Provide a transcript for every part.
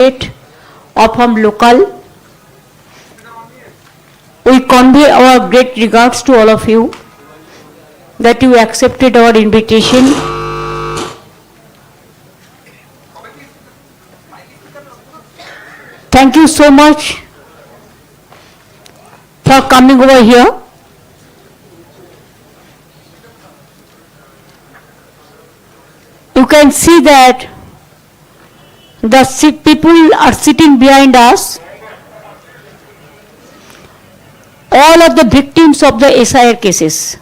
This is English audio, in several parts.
or from local. We convey our great regards to all of you that you accepted our invitation. Thank you so much for coming over here. You can see that the people are sitting behind us. All of the victims of the SIR cases.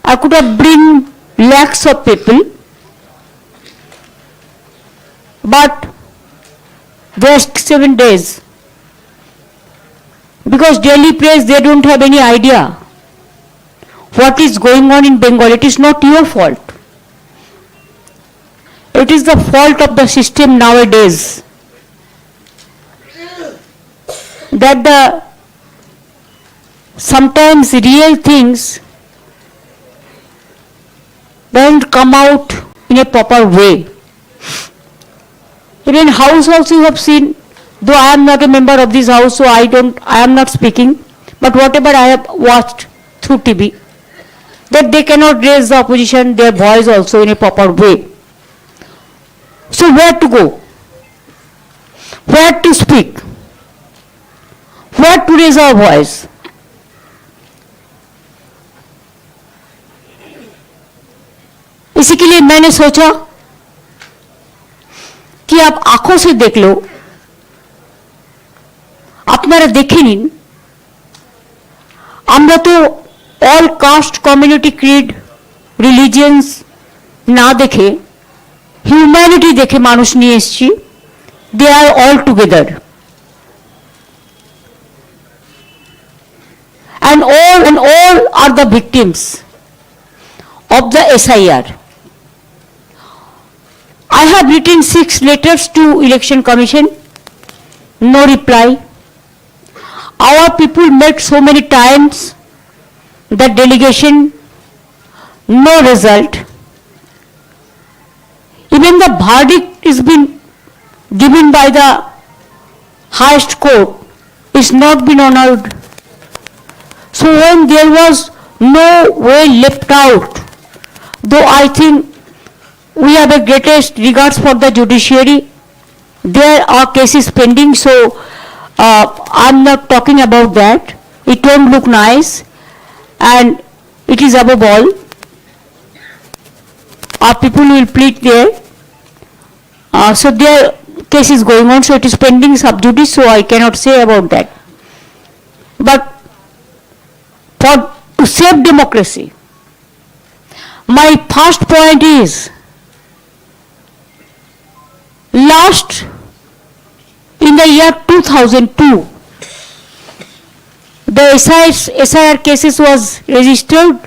I could have bring lakhs of people, but just 7 days. Because daily press, they don't have any idea what is going on in Bengal. It is not your fault. It is the fault of the system nowadays. That the sometimes real things don't come out in a proper way. Even house also you have seen, though I am not a member of this house, so I am not speaking, but whatever I have watched through TV, that they cannot raise the opposition, their voice also in a proper way. So where to go? Where to speak? Where to raise our voice? इसी के लिए मैंने सोचा कि आप आंखों से देख लो, আপনারা দেখে নিন, আমরা তো all caste, community, creed, religions না দেখে humanity দেখে মানুষ নিয়ে এসেছি. They are all together. And all are the victims of the SIR. I have written 6 letters to Election Commission, no reply. Our people met so many times, the delegation, no result. Even the verdict is been given by the highest court is not been honored. So when there was no way left out, though I think we have the greatest regards for the judiciary, there are cases pending, so I'm not talking about that. It won't look nice, and it is above all. Our people will plead there. So their case is going on, so it is pending sub judice, so I cannot say about that. But to save democracy, my first point is, last in the year 2002, the SIR cases was registered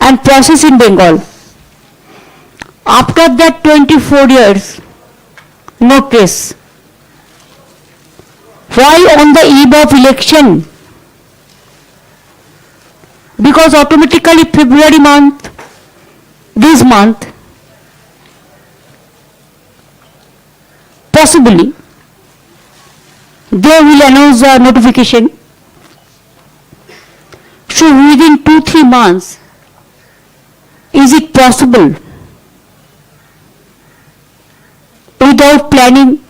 and processed in Bengal. After that 24 years, no trace. Why on the eve of election? Because automatically February month, this month, possibly they will announce a notification. So within 2-3 months, is it possible? Without planning,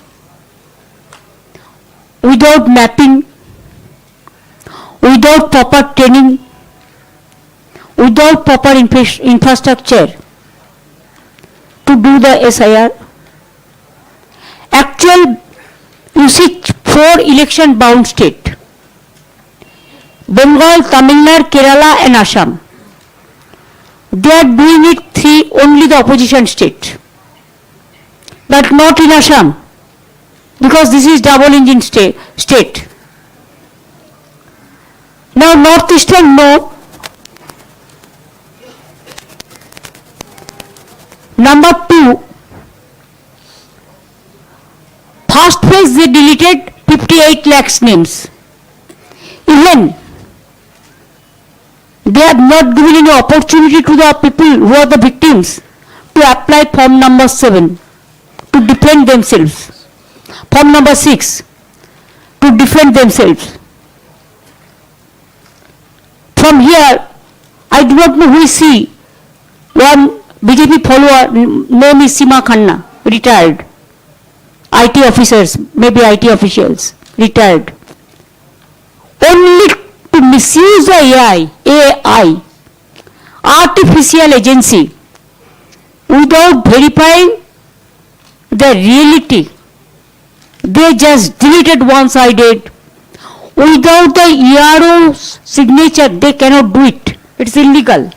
without mapping, without proper training, without proper infrastructure to do the SIR. Actual, you see 4 election bound states, Bengal, Tamil Nadu, Kerala and Assam. They are doing it only the opposition state, but not in Assam, because this is double engine state. Now Northeastern, no. Number 2, first phase they deleted 58 lakhs names. Even they have not given any opportunity to the people who are the victims to apply form number 7 to defend themselves. Form number 6 to defend themselves. From here, I do not know who is she. One BJP follower, name is Seema Khanna, retired. IT officers, maybe IT officials, retired. Only to misuse the AI, artificial agency, without verifying the reality. They just deleted one-sided. Without the ERO's signature, they cannot do it. It's illegal.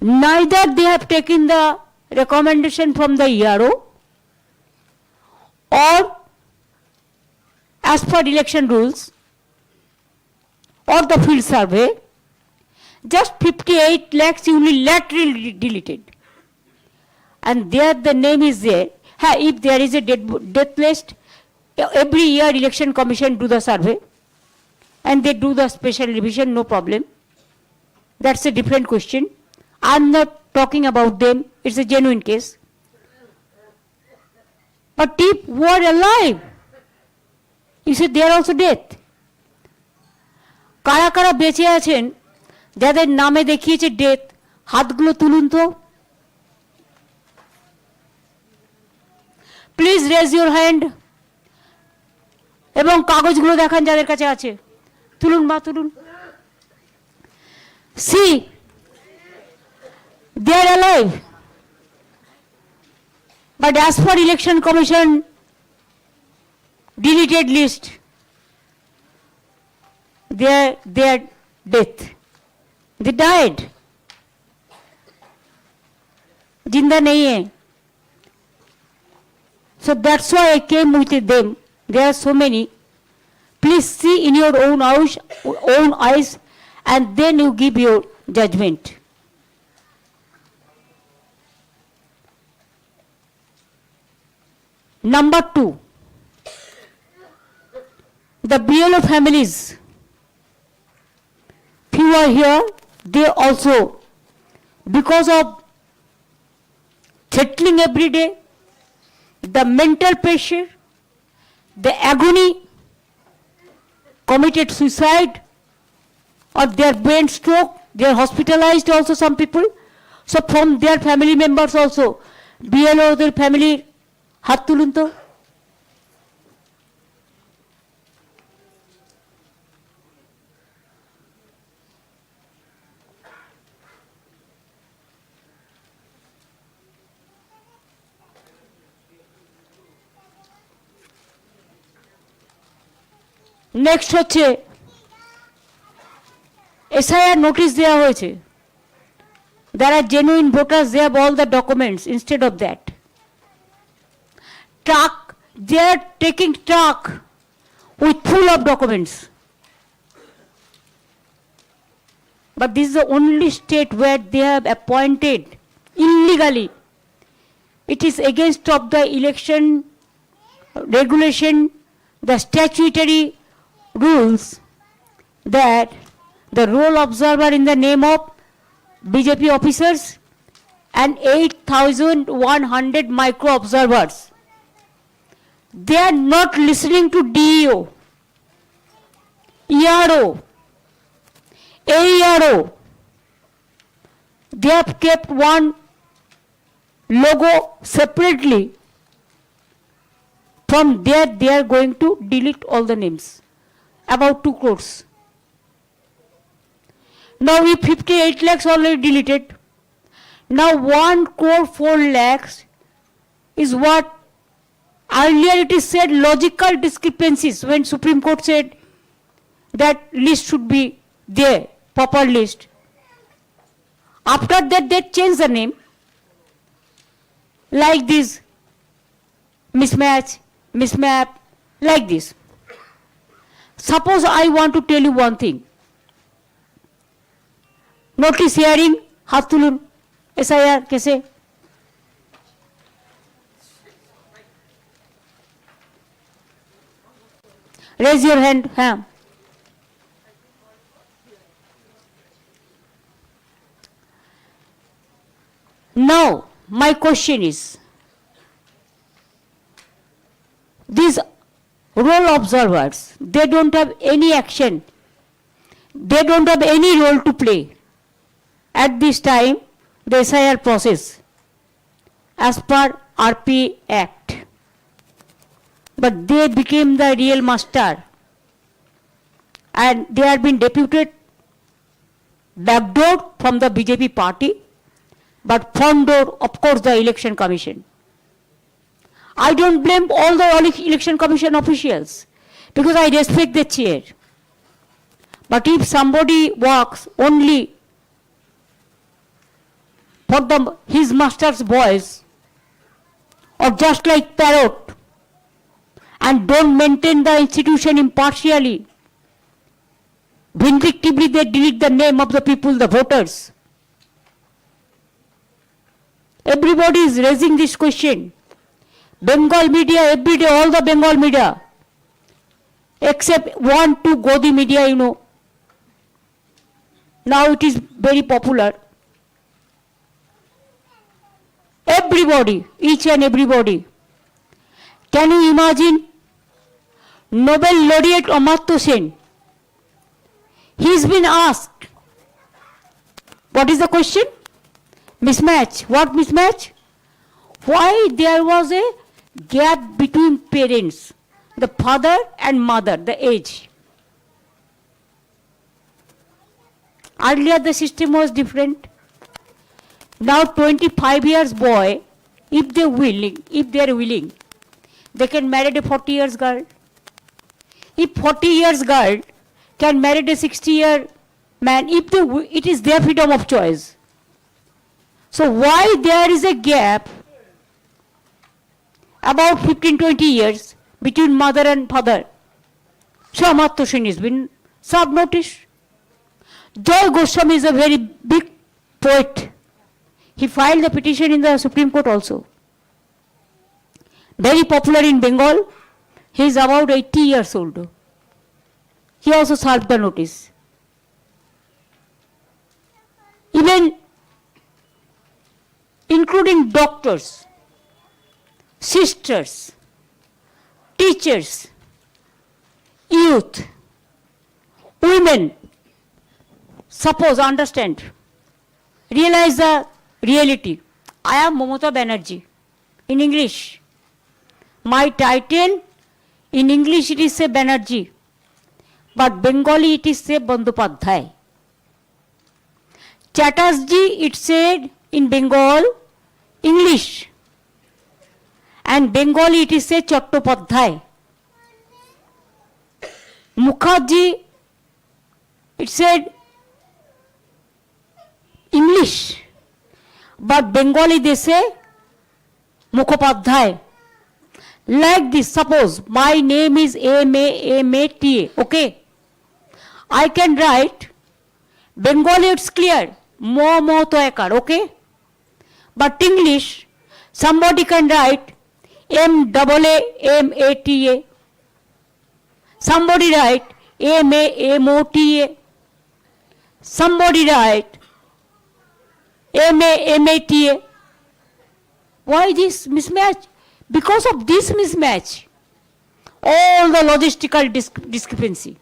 Neither they have taken the recommendation from the ERO or as per election rules or the field survey, just 58 lakhs unilaterally deleted. And there the name is there. If there is a death list, every year election commission do the survey and they do the special revision, no problem. That's a different question. I'm not talking about them, it's a genuine case. But if who are alive, you said they are also dead. কারা কারা বেঁচে আছেন যাদের নামে দেখিয়েছে death, হাতগুলো তুলুন তো। প্লিজ রেজ ইউর হ্যান্ড এবং কাগজগুলো দেখান যাদের কাছে আছে, তুলুন বা তুলুন। See they are alive, but as per election commission deleted list, they are death, they died, जिंदा नहीं है. So that's why I came with them. There are so many. Please see in your own eyes and then you give your judgment. Number 2, the BLO families, few are here, they also, because of threatening every day, the mental pressure, the agony, committed suicide or their brain stroke, they are hospitalized also some people. So from their family members also, BLO, their family, হাত তুলুন তো। Next হচ্ছে SIR notice দেওয়া হয়েছে। There are genuine voters, they have all the documents. Instead of that, truck, they are taking truck with full of documents. But this is the only state where they have appointed illegally. It is against of the election regulation, the statutory rules, that the roll observer in the name of BJP officers and 8,100 micro observers, they are not listening to DEO, ERO, AERO. They have kept one logo separately. From there, they are going to delete all the names, about 2 crores. Now, we 58 lakhs already deleted. Now, 1 crore 4 lakhs is what earlier it is said logical discrepancies when Supreme Court said that list should be there, proper list. After that, they changed the name. Like this, mismatch, mismap, like this. Suppose I want to tell you one thing. Notice hearing, হাত তুলুন, SIR कैसे? Raise your hand. हाँ. Now, my question is, these role observers, they don't have any action, they don't have any role to play at this time, the SIR process, as per RP Act. But they became the real master, and they have been deputed backdoor from the BJP party, but front door, of course, the Election Commission. I don't blame all the Election Commission officials, because I respect the chair. But if somebody works only for his master's voice, or just like parrot, and don't maintain the institution impartially, vindictively they delete the name of the people, the voters. Everybody is raising this question. Bengal media, every day, all the Bengal media, except 1, 2 Godi media, you know. Now it is very popular. Everybody, each and everybody. Can you imagine Nobel laureate Amartya Sen? He's been asked, what is the question? Mismatch. What mismatch? Why there was a gap between parents, the father and mother, the age. Earlier the system was different. Now 25 years boy, if they are willing, they can marry a 40 years girl. If 40 years girl can marry a 60-year man, it is their freedom of choice. So why there is a gap about 15-20 years between mother and father? So Amartya Sen has been served notice. Joy Goswami is a very big poet. He filed the petition in the Supreme Court also. Very popular in Bengal. He is about 80 years old. He also served the notice. Even including doctors, sisters, teachers, youth, women, suppose, understand, realize the reality. I am Mamata Banerjee in English. My title in English it is say Banerjee, but Bengali it is say Bandyopadhyay. Chatterjee it said in Bengal, English, and Bengali it is say Chattopadhyay. Mukherjee it said English, but Bengali they say Mukhopadhyay. Like this, suppose my name is Mamata, okay? I can write Bengali, it's clear, Mamata, okay? But English, somebody can write Mamata. Somebody write Mamata. Somebody write Mamata. Why this mismatch? Because of this mismatch, all the logistical discrepancy.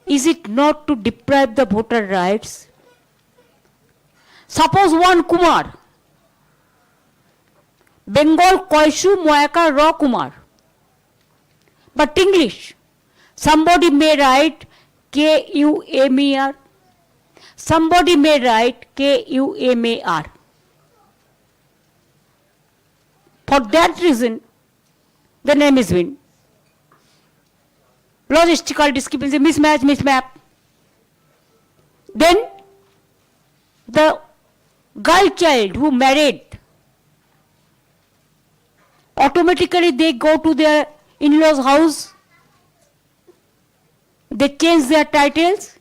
Is it not to deprive the voter rights? Suppose one Kumar, Bengal Koishu Moyaka Ra Kumar, but English, somebody may write Kumar, somebody may write Kumar. For that reason, the name is win. Logistical discrepancy, mismatch. Then the girl child who married, automatically they go to their in-laws' house, they change their titles,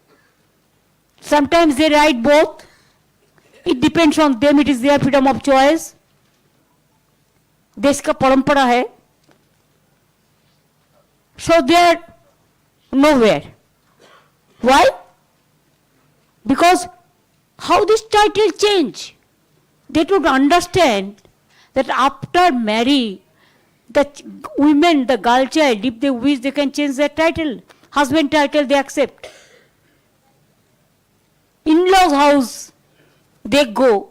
sometimes they write both, it depends on them, it is their freedom of choice. देश का परंपरा है. So they are nowhere. Why? Because How this title change? They don't understand that after marry, the women, the girl child, if they wish, they can change their title. Husband title they accept. In-laws house, they go.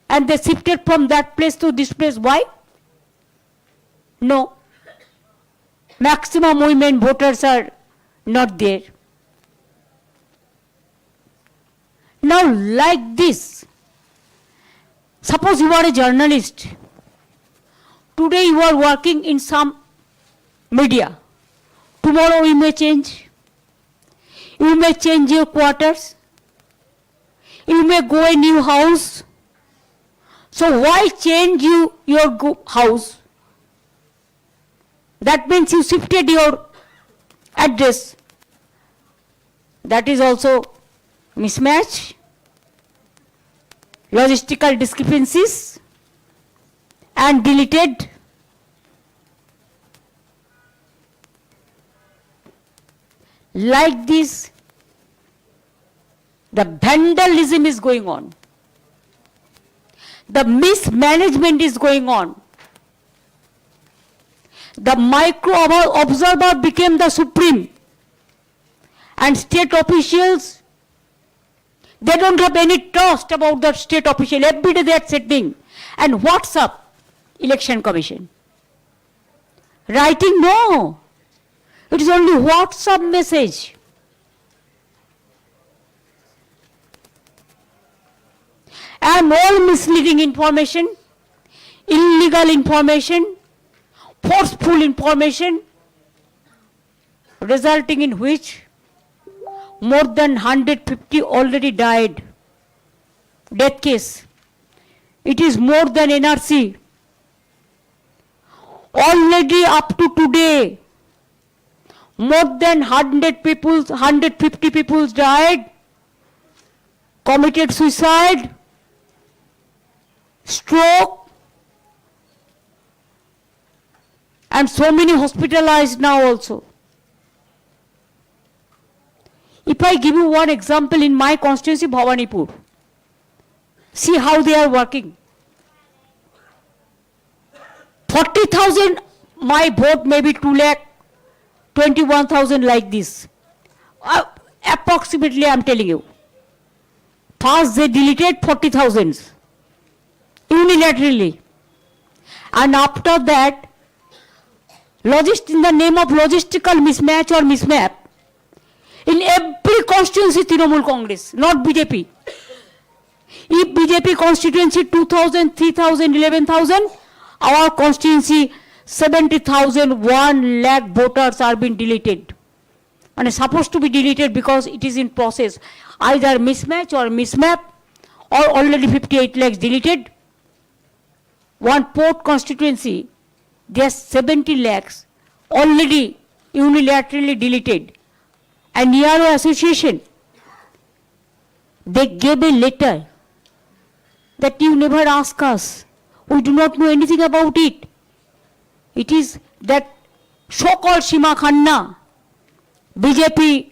And they shifted from that place to this place. Why? No. Maximum women voters are not there. Now, like this, suppose you are a journalist. Today you are working in some media. Tomorrow you may change. You may change your quarters. You may go a new house. So why change your house? That means you shifted your address. That is also mismatch, logistical discrepancies, and deleted. Like this, the vandalism is going on. The mismanagement is going on. The micro observer became the supreme. And state officials, they don't have any trust about the state official. Every day they are sitting. And what's up? Election Commission. Writing, no. It is only WhatsApp message. And all misleading information, illegal information, forceful information, resulting in which more than 150 already died. Death case. It is more than NRC. Already up to today, more than 150 people died, committed suicide, stroke, and so many hospitalized now also. If I give you one example in my constituency, Bhawanipur, see how they are working. 40,000, my vote may be 2,21,000 like this. Approximately I am telling you. First they deleted 40,000 unilaterally. And after that, in the name of logistical mismatch or mismap, in every constituency Trinamool Congress, not BJP. If BJP constituency 2,000, 3,000, 11,000, our constituency 70,000, 1 lakh voters are being deleted. And it's supposed to be deleted because it is in process. Either mismatch or mismap, or already 58 lakhs deleted. One port constituency, there are 70 lakhs already unilaterally deleted. And Niaro Association, they gave a letter that you never ask us. We do not know anything about it. It is that so-called Shima Khanna, BJP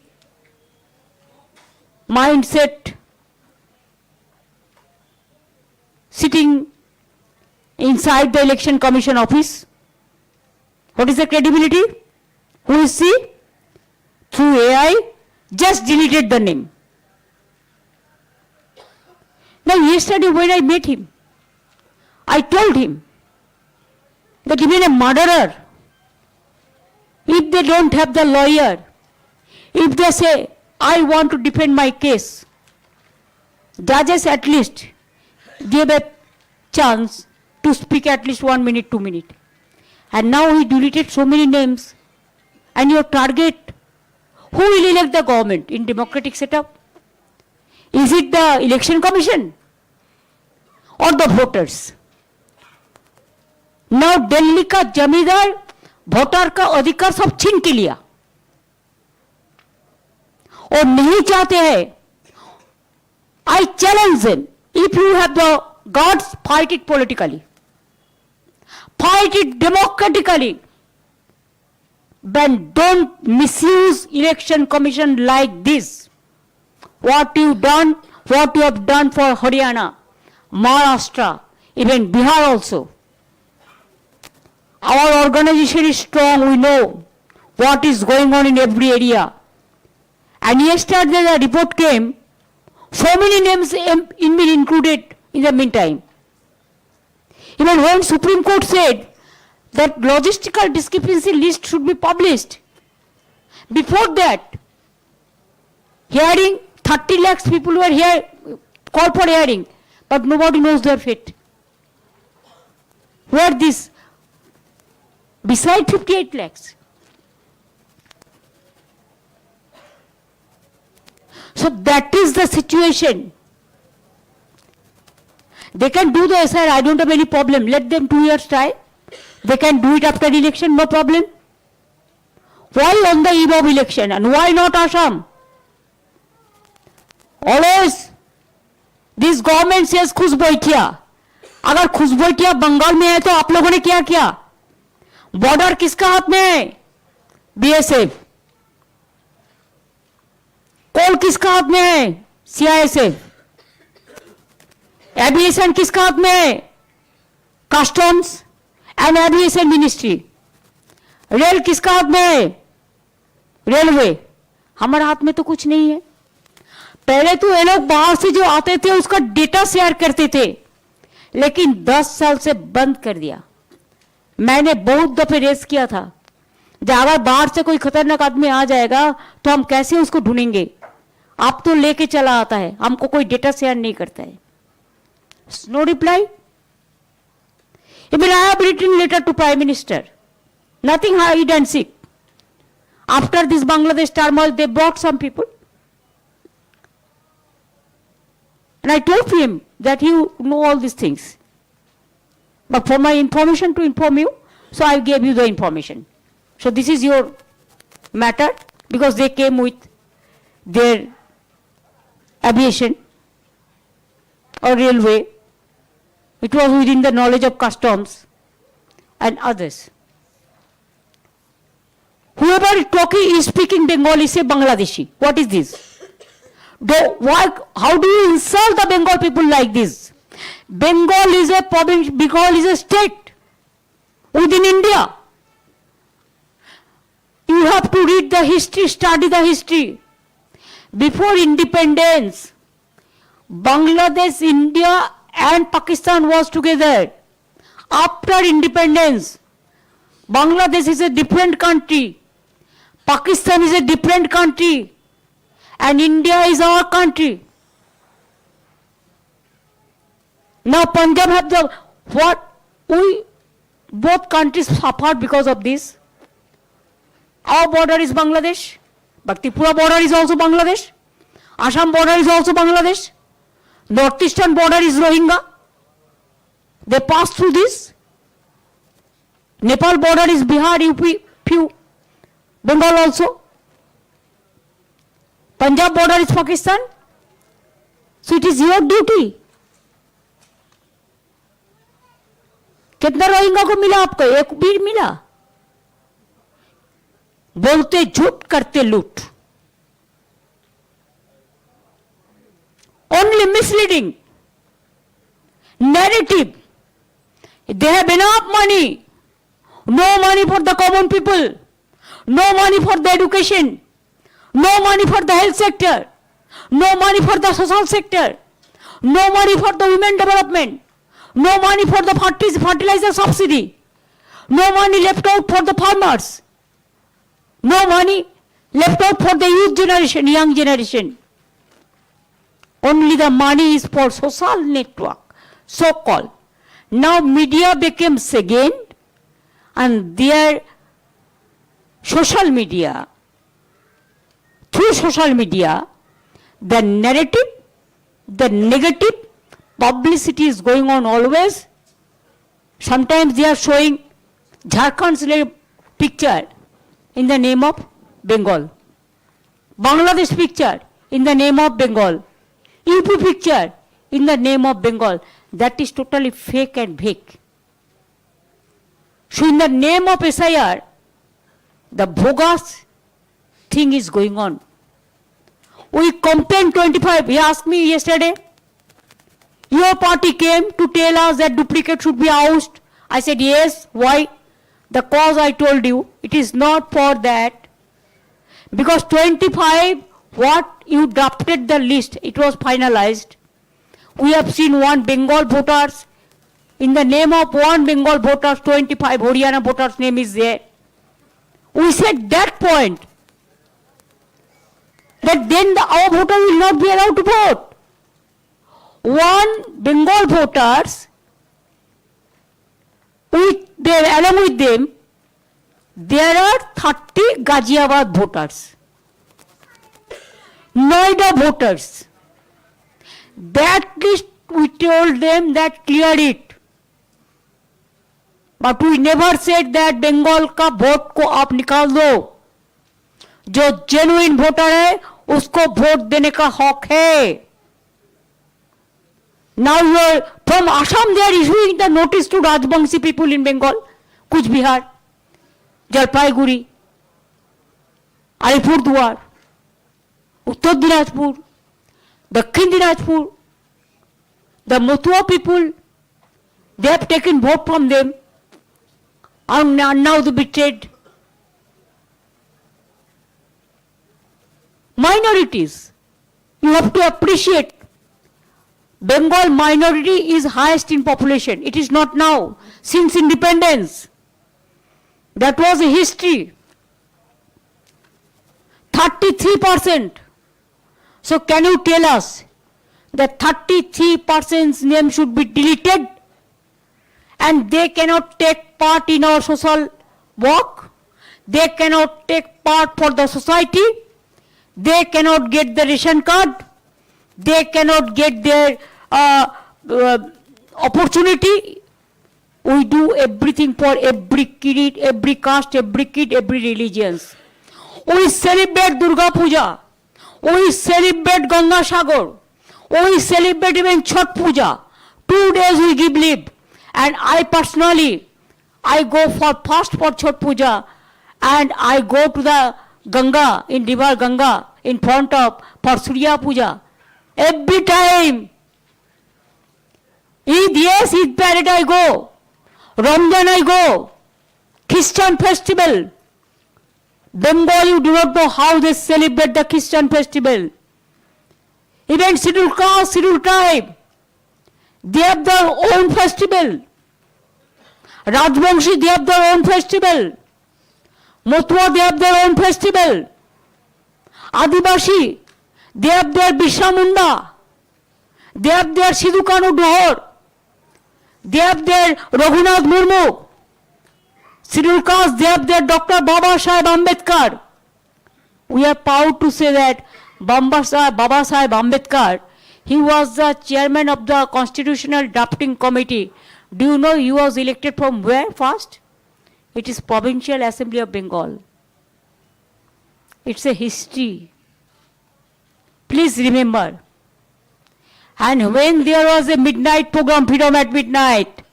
mindset sitting inside the Election Commission office. What is the credibility? Who is she? Through AI, just deleted the name. Now yesterday when I met him, I told him that even a murderer, if they don't have the lawyer, if they say, I want to defend my case, judges at least give a chance to speak at least 1 minute, 2 minutes. And now he deleted so many names. And your target, who will elect the government in democratic setup? Is it the Election Commission or the voters? Now Delhi का जमींदार voter का अधिकार सब छीन के लिया और नहीं चाहते हैं. I challenge them. If you have the guts, fight it politically. Fight it democratically. But don't misuse Election Commission like this. What you done, what you have done for Haryana, Maharashtra, even Bihar also. Our organization is strong, we know what is going on in every area. And yesterday the report came, so many names been included in the meantime. Even when Supreme Court said that logistical discrepancy list should be published, before that, hearing, 30 lakhs people were here, called for hearing, but nobody knows their fate. Where this? Beside 58 lakhs. So that is the situation. They can do the SR, I don't have any problem. Let them 2 years try. They can do it after election, no problem. Why on the eve of election and why not Assam? Always this government says खुश बैठिया. अगर खुश बैठिया बंगाल में है तो आप लोगों ने क्या किया? बॉर्डर किसका हाथ में है? बीएसएफ. कोल किसका हाथ में है? सीआईएसएफ. एविएशन किसका हाथ में है? Customs and aviation ministry. Rail किसका हाथ में है? रेलवे. हमारे हाथ में तो कुछ नहीं है. पहले तो ये लोग बाहर से जो आते थे उसका डेटा शेयर करते थे, लेकिन 10 साल से बंद कर दिया. मैंने बहुत दफे रेस किया था, अगर बाहर से कोई खतरनाक आदमी आ जाएगा तो हम कैसे उसको ढूंढेंगे? आप तो लेके चला आता है, हमको कोई डेटा शेयर नहीं करता है. No reply. Even I have written letter to Prime Minister. Nothing hide and seek. After this Bangladesh turmoil, they brought some people. And I told him that you know all these things. But for my information to inform you, so I gave you the information. So this is your matter, because they came with their aviation or railway. It was within the knowledge of customs and others. Whoever is talking is speaking Bengali, say Bangladeshi. What is this? How do you insult the Bengal people like this? Bengal is a province, Bengal is a state within India. You have to read the history, study the history. Before independence, Bangladesh, India and Pakistan was together. After independence, Bangladesh is a different country, Pakistan is a different country, and India is our country. Now Punjab have the what? We both countries suffered because of this. Our border is Bangladesh, but Tripura border is also Bangladesh. Assam border is also Bangladesh. Northeastern border is Rohingya. They pass through this. Nepal border is Bihar, UP, few. Bengal also. Punjab border is Pakistan. So it is your duty. कितना रोहिंगा को मिला आपको? एक भी मिला? बोलते झूठ, करते लूट. Only misleading narrative. They have enough money. No money for the common people. No money for the education. No money for the health sector. No money for the social sector. No money for the women development. No money for the fertilizer subsidy. No money left out for the farmers. No money left out for the youth generation, young generation. Only the money is for social network, so-called. Now media became second, and their social media, through social media, the narrative, the negative publicity is going on always. Sometimes they are showing Jharkhand's picture in the name of Bengal, Bangladesh picture in the name of Bengal, UP picture in the name of Bengal. That is totally fake and fake. So in the name of SIR, the bogus thing is going on. We complained 25. He asked me yesterday, your party came to tell us that duplicate should be ousted. I said, yes. Why? The cause I told you, it is not for that. Because 25, what you drafted the list, it was finalized. We have seen one Bengal voters, in the name of one Bengal voters, 25 Haryana voters' name is there. We said that point, that then our voter will not be allowed to vote. One Bengal voters, along with them, there are 30 Ghaziabad voters, Noida voters. That list we told them that clear it. But we never said that Bengal का vote को आप निकाल दो. जो genuine voter है उसको vote देने का हक है. Now you are from Assam, they are issuing the notice to Rajbangshi people in Bengal, Kuch Bihar, Jalpaiguri, Alipurduar, Uttar Dinajpur, Dakhin Dinajpur, the Motua people, they have taken vote from them, and now they betrayed. Minorities, you have to appreciate. Bengal minority is highest in population. It is not now, since independence. That was a history. 33%. So can you tell us that 33%'s name should be deleted and they cannot take part in our social work? They cannot take part for the society? They cannot get the ration card? They cannot get their opportunity? We do everything for every kid, every caste, every kid, every religion. We celebrate Durga Puja. We celebrate Ganga Sagar. We celebrate even Chhat Puja. 2 days we give leave. And I personally, I go for fast for Chhat Puja and I go to the Ganga, in river Ganga, in front of, for Surya Puja. Every time. Eid, yes, Eid parade I go. Ramadan I go. Christian festival. Bengal, you do not know how they celebrate the Christian festival. Even scheduled caste, scheduled tribe, they have their own festival. Rajbangshi, they have their own festival. Motua, they have their own festival. Adivasi, they have their Birsa Munda. They have their Sidhu Kanu Dohor. They have their Raghunath Murmu. Scheduled caste, they have their Dr. Baba Saheb Ambedkar. We are proud to say that Baba Saheb Ambedkar, he was the chairman of the Constitutional Drafting Committee. Do you know he was elected from where first? It is Provincial Assembly of Bengal. It's a history. Please remember. And when there was a midnight program, Freedom at Midnight,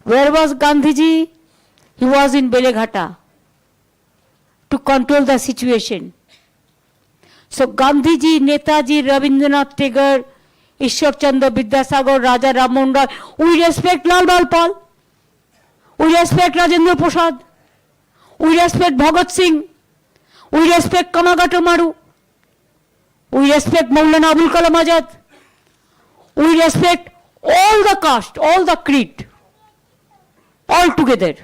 where was Gandhiji? He was in Beleghata to control the situation. So Gandhiji, Netaji, Rabindranath Tagore, Ishwar Chandra Vidyasagar, Raja Rammohn Roy, we respect Lal Bal Pal, we respect Rajendra Prasad, we respect Bhagat Singh, we respect Kamagata Maru, we respect Maulana Abul Kalam Azad, we respect all the caste, all the creed, all together.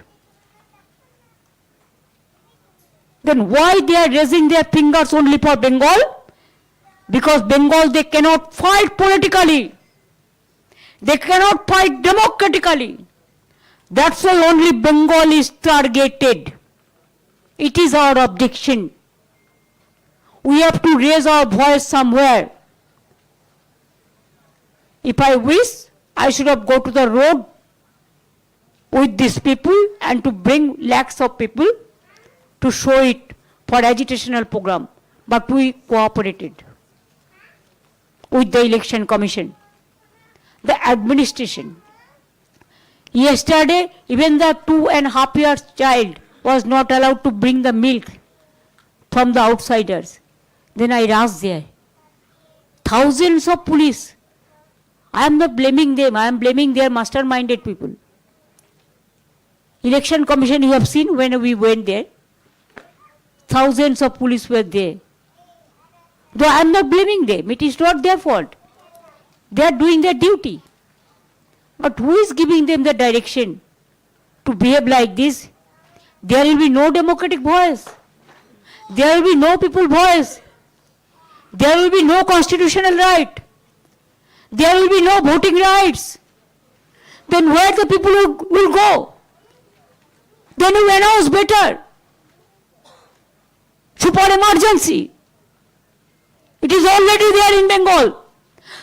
Then why they are raising their fingers only for Bengal? Because Bengal, they cannot fight politically. They cannot fight democratically. That's why only Bengal is targeted. It is our objection. We have to raise our voice somewhere. If I wish, I should have go to the road with these people and to bring lakhs of people to show it for agitational program. But we cooperated with the election commission, the administration. Yesterday, even the 2.5-year child was not allowed to bring the milk from the outsiders. Then I rushed there. thousands of police. I am not blaming them, I am blaming their masterminded people. Election Commission, you have seen when we went there, thousands of police were there. Though I am not blaming them, it is not their fault. They are doing their duty. But who is giving them the direction to behave like this? There will be no democratic voice. There will be no people voice. There will be no constitutional right. There will be no voting rights. Then where the people will go? Then you announce better. Super emergency. It is already there in Bengal.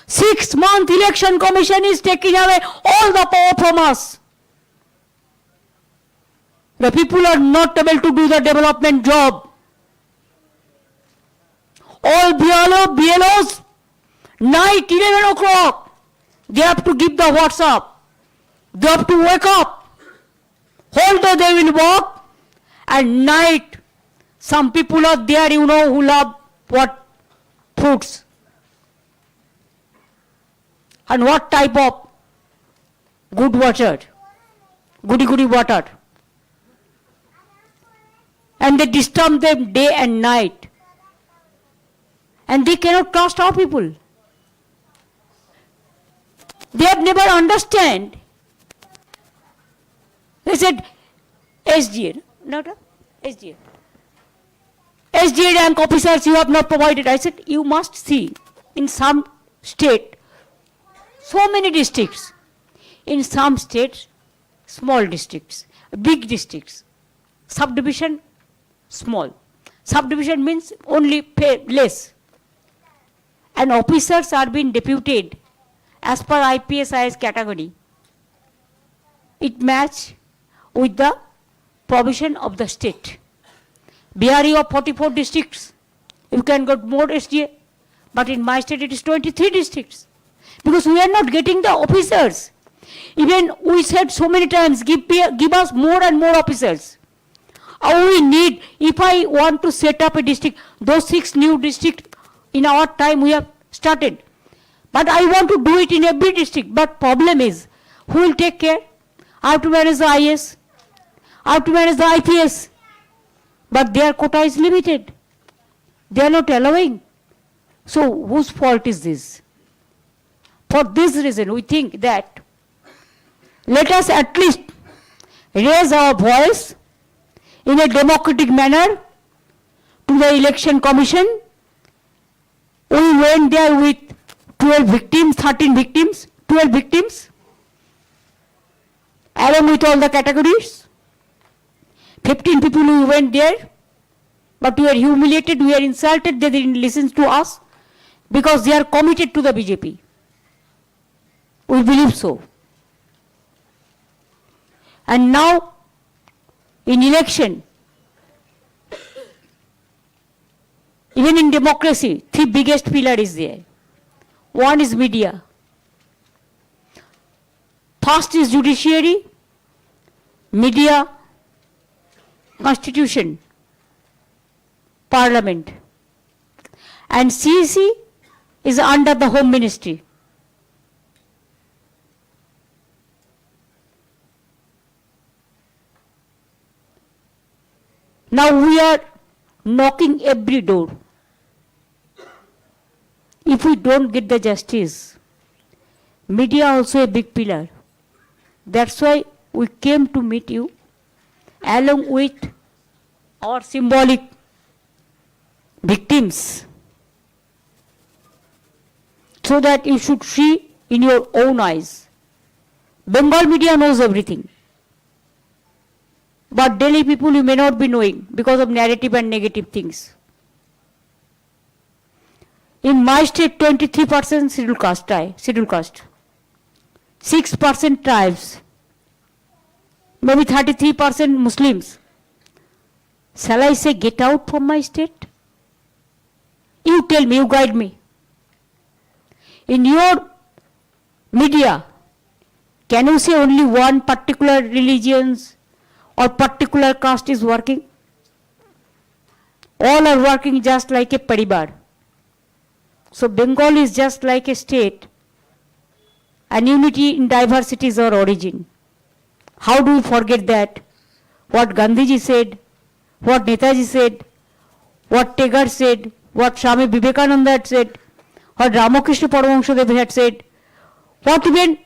6-month election commission is taking away all the power from us. The people are not able to do the development job. All BLOs, night 11 o'clock, they have to give the WhatsApp. They have to wake up. Whole day they will walk, and night some people are there, you know, who love what fruits. And what type of good water, goody water. And they disturb them day and night. And they cannot trust our people. They have never understand. They said, SDA, not SDA. SDA rank officers you have not provided. I said, you must see in some state, so many districts. In some states, small districts, big districts. Subdivision, small. Subdivision means only pay less. And officers are being deputed as per IPSIS category. It match with the provision of the state. Bihari of 44 districts, you can get more SDA. But in my state it is 23 districts. Because we are not getting the officers. Even we said so many times, give us more and more officers. We need, if I want to set up a district, those 6 new districts in our time we have started. But I want to do it in every district. But problem is, who will take care? I have to manage the IS. I have to manage the IPS. But their quota is limited. They are not allowing. So whose fault is this? For this reason, we think that let us at least raise our voice in a democratic manner to the election commission. We went there with 12 victims, 13 victims, 12 victims, along with all the categories. 15 people who went there, but we were humiliated, we were insulted, they didn't listen to us because they are committed to the BJP. We believe so. And now, in election, even in democracy, 3 biggest pillars is there. One is media. First is judiciary, media, constitution, parliament. And CEC is under the Home Ministry. Now we are knocking every door. If we don't get the justice, media also a big pillar. That's why we came to meet you along with our symbolic victims, so that you should see in your own eyes. Bengal media knows everything. But Delhi people you may not be knowing because of narrative and negative things. In my state, 23% scheduled caste, 6% tribes, maybe 33% Muslims. Shall I say get out from my state? You tell me, you guide me. In your media, can you say only one particular religion or particular caste is working? All are working just like a paribar. So Bengal is just like a state, and unity in diversity is our origin. How do we forget that? What Gandhiji said, what Netaji said, what Tagore said, what Swami Vivekananda had said, what Ramakrishna Paramahansadev had said, what even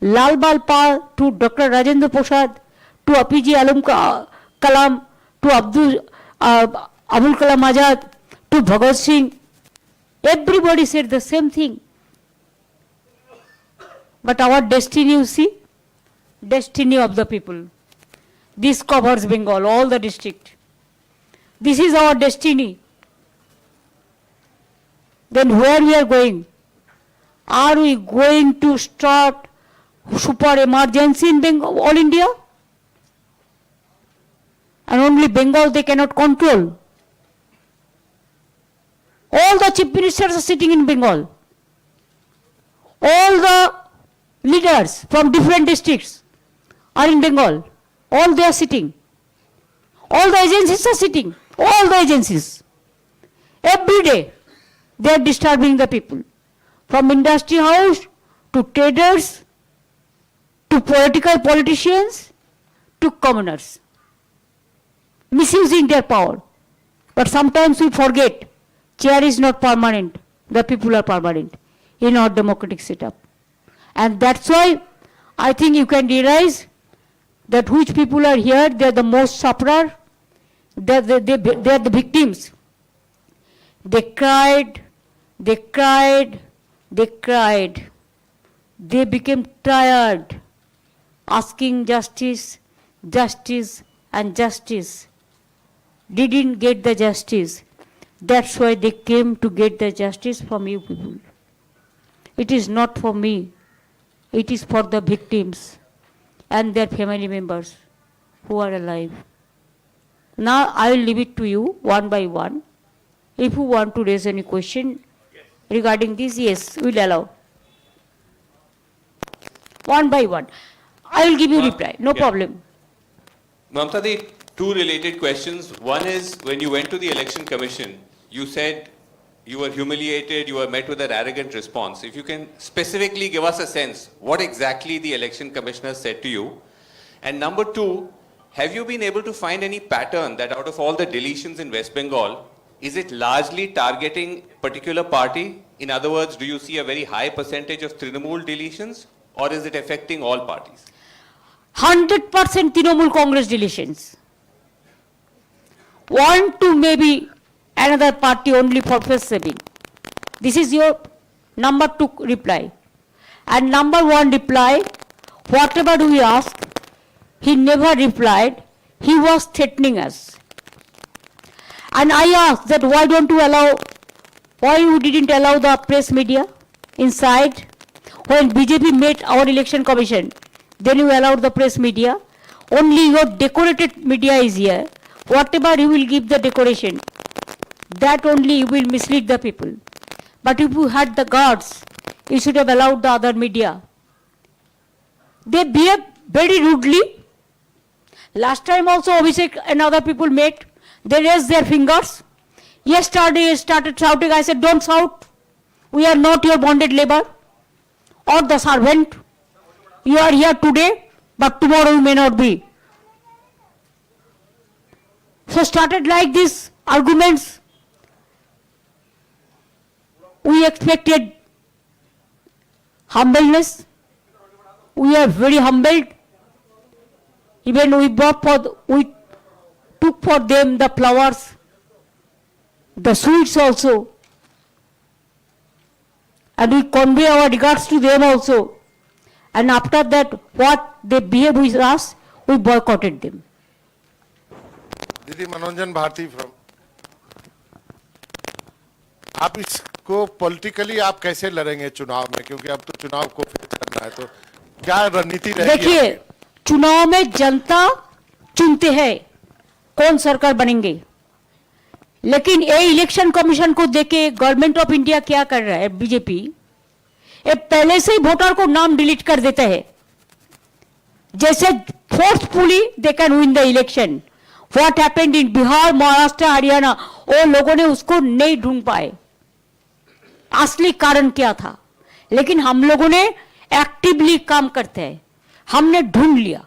Lal Bal Pal to Dr. Rajendra Prasad, to APJ Kalam, to Abul Kalam Azad, to Bhagat Singh, everybody said the same thing. But our destiny, you see, destiny of the people. This covers Bengal, all the district. This is our destiny. Then where we are going? Are we going to start super emergency in Bengal, all India? And only Bengal they cannot control. All the chief ministers are sitting in Bengal. All the leaders from different districts are in Bengal. All they are sitting. All the agencies are sitting. All the agencies. Every day they are disturbing the people. From industry house to traders to politicians to commoners. Misusing their power. But sometimes we forget, chair is not permanent, the people are permanent in our democratic setup. And that's why I think you can realize that which people are here, they are the most sufferer, they are the victims. They cried, they cried, they cried. They became tired, asking justice, justice and justice. Didn't get the justice. That's why they came to get the justice from you people. It is not for me. It is for the victims and their family members who are alive. Now I will leave it to you one by one. If you want to raise any question regarding this, yes, we will allow. One by one. I will give you reply, no problem. Mamata, the two related questions. One is, when you went to the Election Commission, you said you were humiliated, you were met with an arrogant response. If you can specifically give us a sense, what exactly the Election Commissioner said to you? And number two, have you been able to find any pattern that out of all the deletions in West Bengal, is it largely targeting particular party? In other words, do you see a very high percentage of Trinamool deletions, or is it affecting all parties? 100% Trinamool Congress deletions. One to maybe another party only for face saving. This is your number two reply. And number one reply, whatever we asked, he never replied. He was threatening us. And I asked that why you didn't allow the press media inside? When BJP met our election commission, then you allowed the press media. Only your decorated media is here. Whatever you will give the decoration, that only you will mislead the people. But if you had the guards, you should have allowed the other media. They behave very rudely. Last time also Abhishek and other people met, they raised their fingers. Yesterday started shouting, I said, don't shout. We are not your bonded labor or the servant. You are here today, but tomorrow you may not be. So started like this arguments. We expected humbleness. We are very humbled. Even we took for them the flowers, the sweets also. And we convey our regards to them also. And after that, what they behave with us, we boycotted them. दीदी मनोरंजन Bharti from, आप इसको politically आप कैसे लड़ेंगे चुनाव में, क्योंकि अब तो चुनाव को फेस करना है, तो क्या रणनीति रहेगी? देखिए, चुनाव में जनता चुनते हैं कौन सरकार बनेंगे, लेकिन ये इलेक्शन कमीशन को देके गवर्नमेंट ऑफ इंडिया क्या कर रहा है, बीजेपी, ये पहले से ही वोटर को नाम डिलीट कर देता है, जैसे forcefully they can win the election. What happened in Bihar, Maharashtra, Haryana, वो लोगों ने उसको नहीं ढूंढ पाए. असली कारण क्या था, लेकिन हम लोगों ने एक्टिवली काम करते हैं, हमने ढूंढ लिया,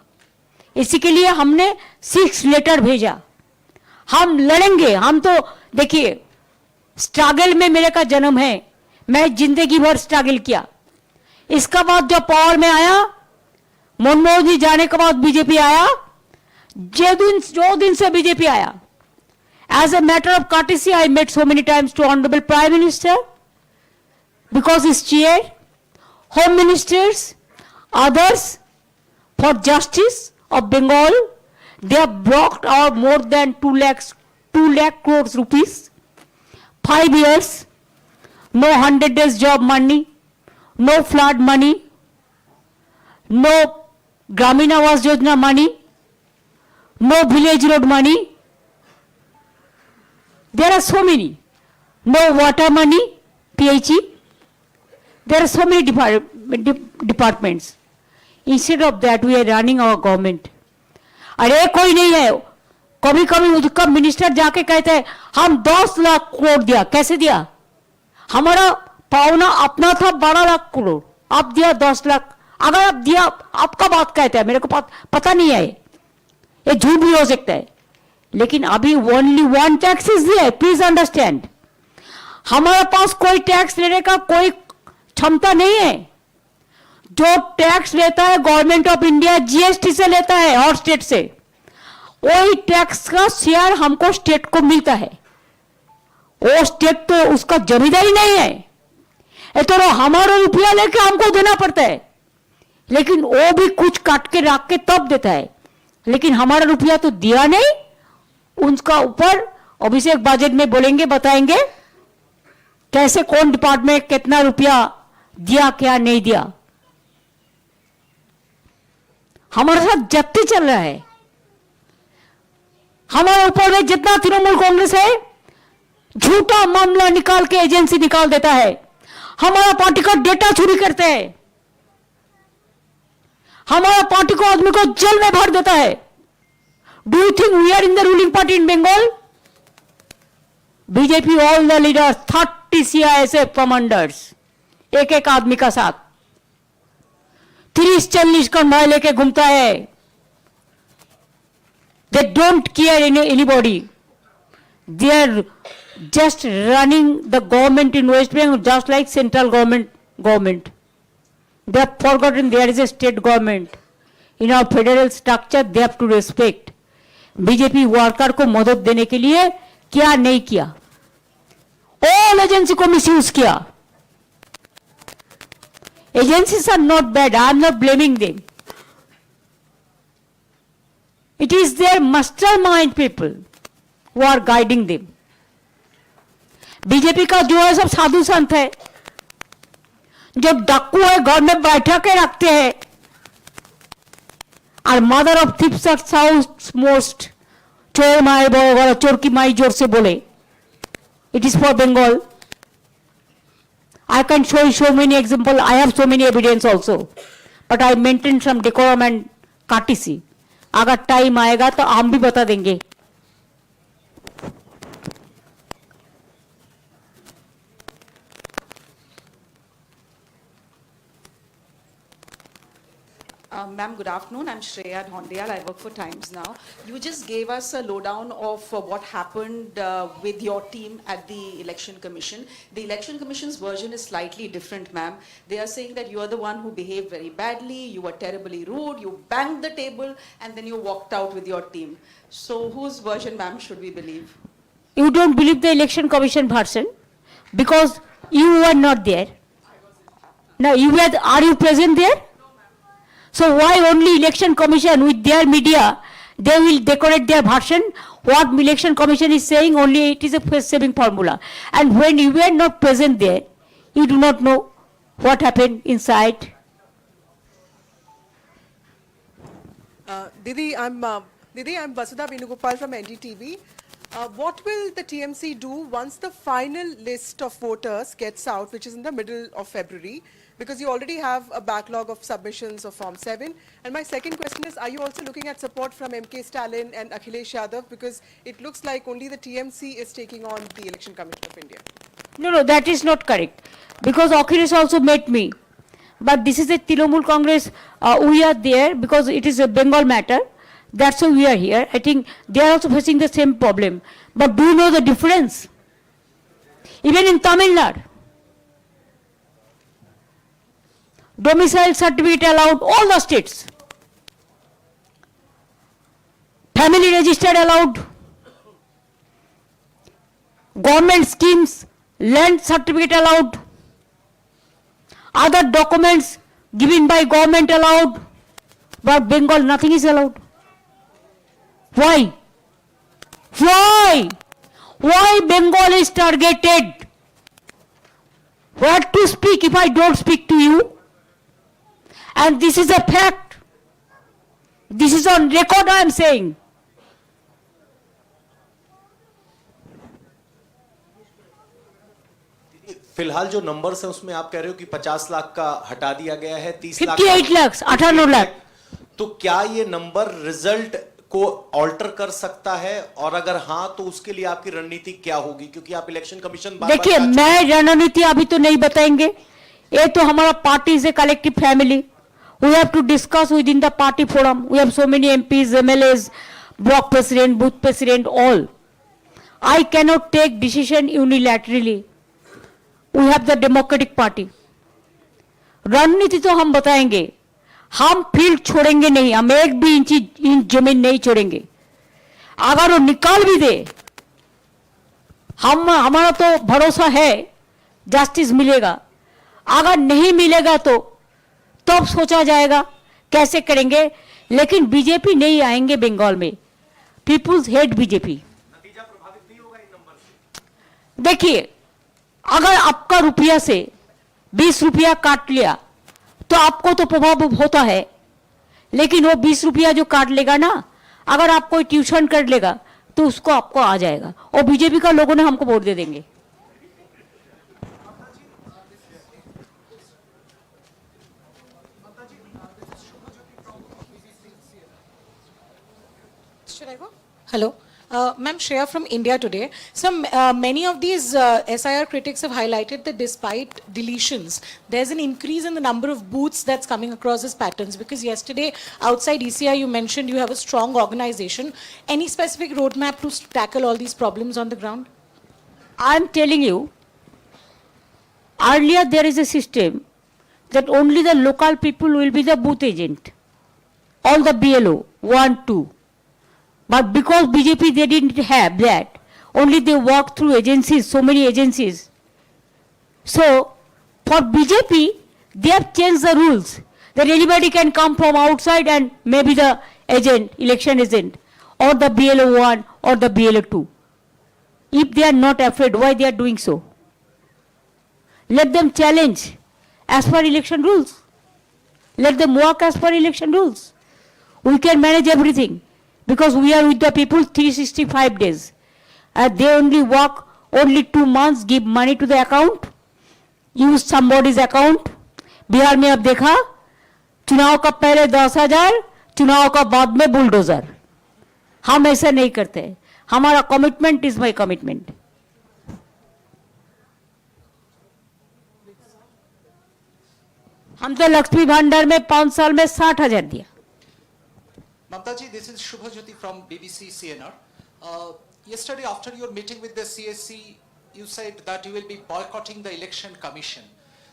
इसी के लिए हमने 6 लेटर भेजा। हम लड़ेंगे, हम तो देखिए स्ट्रगल में मेरे का जन्म है, मैं जिंदगी भर स्ट्रगल किया। इसका बाद जब पावर में आया, मनमोहन जी जाने के बाद बीजेपी आया, जो दिन से बीजेपी आया, as a matter of courtesy I met so many times to Honorable Prime Minister because his chair, Home Ministers, others for justice of Bengal, they have blocked our more than 2 lakh crores rupees, 5 years, no 100 days job money, no flood money, no Gramin Awas Yojana money, no village road money. There are so many. No water money, PHE. There are so many departments. Instead of that, we are running our government. अरे कोई नहीं है, कभी कभी उसका minister जाके कहते हैं हम 10 लाख करोड़ दिया। कैसे दिया? हमारा पावना अपना था 12 लाख करोड़, आप दिया 10 लाख। अगर आप दिया, आपका बात कहते हैं, मेरे को पता नहीं है, ये झूठ भी हो सकता है, लेकिन अभी only 1 tax is there, please understand. हमारे पास कोई टैक्स लेने का कोई क्षमता नहीं है। जो टैक्स लेता है गवर्नमेंट ऑफ इंडिया जीएसटी से लेता है और स्टेट से, वही टैक्स का शेयर हमको स्टेट को मिलता है। वो स्टेट तो उसका जमींदारी नहीं है, ये तो हमारा रुपया लेके हमको देना पड़ता है, लेकिन वो भी कुछ काट के रख के तब देता है, लेकिन हमारा रुपया तो दिया नहीं। उनका ऊपर अभिषेक बजट में बोलेंगे, बताएंगे कैसे कौन डिपार्टमेंट कितना रुपया दिया क्या नहीं दिया। हमारे साथ जब्ती चल रहा है। हमारे ऊपर में जितना तृणमूल कांग्रेस है, झूठा मामला निकाल के एजेंसी निकाल देता है, हमारा पार्टी का डेटा चोरी करते हैं, हमारा पार्टी को आदमी को जेल में भर देता है। Do you think we are in the ruling party in Bengal? BJP, all the leaders, 30 CISF commanders, एक आदमी का साथ 30-40 कन्वाय लेके घूमता है। They don't care anybody. They are just running the government in West Bengal, just like central government. They have forgotten there is a state government. In our federal structure, they have to respect. BJP worker को मदद देने के लिए क्या नहीं किया, all agency को misuse किया। Agencies are not bad, I am not blaming them, it is their mastermind people who are guiding them. BJP का जो है सब साधु संत है, जो डाकू है घर में बैठा के रखते हैं, और mother of thieves are south most, चोर माए बड़ा चोर की माई जोर से बोले। It is for Bengal. I can show so many examples, I have so many evidence also, but I maintain some decorum and courtesy. अगर टाइम आएगा तो हम भी बता देंगे। Ma'am, good afternoon. I'm Shreya Dhondiyal. I work for Times Now. You just gave us a lowdown of what happened with your team at the Election Commission. The Election Commission's version is slightly different, ma'am. They are saying that you are the one who behaved very badly, you were terribly rude, you banged the table, and then you walked out with your team. So whose version, ma'am, should we believe? You don't believe the Election Commission version because you were not there. Now, are you present there? So why only Election Commission with their media, they will decorate their version? What Election Commission is saying, only it is a face-saving formula. And when you were not present there, you do not know what happened inside. Didi, I'm Vasudha Venugopal from NDTV. What will the TMC do once the final list of voters gets out, which is in the middle of February? Because you already have a backlog of submissions of Form 7. And my second question is, are you also looking at support from MK Stalin and Akhilesh Yadav? Because it looks like only the TMC is taking on the Election Commission of India. No, that is not correct. Because Akhilesh also met me. But this is a Trinamool Congress, we are there because it is a Bengal matter. That's why we are here. I think they are also facing the same problem. But do you know the difference? Even in Tamil Nadu, domicile certificate allowed, all the states. Family registered allowed. Government schemes, land certificate allowed. Other documents given by government allowed. But Bengal, nothing is allowed. Why? Why? Why Bengal is targeted? What to speak if I don't speak to you? And this is a fact. This is on record I am saying. फिलहाल जो numbers हैं उसमें आप कह रहे हो कि 50 लाख का हटा दिया गया है, 30 लाख 58 लाख, 58 लाख। तो क्या ये नंबर रिजल्ट को ऑल्टर कर सकता है, और अगर हां तो उसके लिए आपकी रणनीति क्या होगी? क्योंकि आप इलेक्शन कमीशन देखिए, मैं रणनीति अभी तो नहीं बताएंगे। ये तो हमारा party is a collective family. We have to discuss with in the party forum. We have so many MPs, MLAs, block president, booth president, all. I cannot take decision unilaterally. We have the democratic party. रणनीति तो हम बताएंगे। हम field छोड़ेंगे नहीं, हम एक भी इंच जमीन नहीं छोड़ेंगे। अगर वो निकाल भी दे, हमारा तो भरोसा है जस्टिस मिलेगा। अगर नहीं मिलेगा तो तब सोचा जाएगा कैसे करेंगे। लेकिन बीजेपी नहीं आएंगे बंगाल में। Peoples hate BJP. नतीजा प्रभावित नहीं होगा इन नंबर से? देखिए, अगर आपका रुपया से 20 रुपया काट लिया तो आपको तो प्रभाव होता है। लेकिन वो 20 रुपया जो काट लेगा ना, अगर आप कोई ट्यूशन कर लेगा तो उसको आपको आ जाएगा, और बीजेपी का लोगों ने हमको वोट दे देंगे। Should I go? Hello. Ma'am, Shreya from India Today. So many of these SIR critics have highlighted that despite deletions, there's an increase in the number of booths that's coming across as patterns. Because yesterday, outside ECI, you mentioned you have a strong organization. Any specific roadmap to tackle all these problems on the ground? I'm telling you, earlier there is a system that only the local people will be the booth agent. All the BLO, 1, 2. But because BJP, they didn't have that. Only they work through agencies, so many agencies. So, for BJP, they have changed the rules. That anybody can come from outside and maybe the agent, election agent, or the BLO 1 or the BLO 2. If they are not afraid, why they are doing so? Let them challenge as per election rules. Let them work as per election rules. We can manage everything. Because we are with the people 365 days. They only work only 2 months, give money to the account, use somebody's account. Bihar में अब देखा, चुनाव का पहले 10,000, चुनाव का बाद में बुलडोजर। हम ऐसा नहीं करते। हमारा कमिटमेंट इज माई कमिटमेंट। हम तो लक्ष्मी भंडार में 5 साल में 60,000 दिया। Mamata ji, this is Shubhajyoti from BBC CNR. Yesterday, after your meeting with the CSC, you said that you will be boycotting the election commission.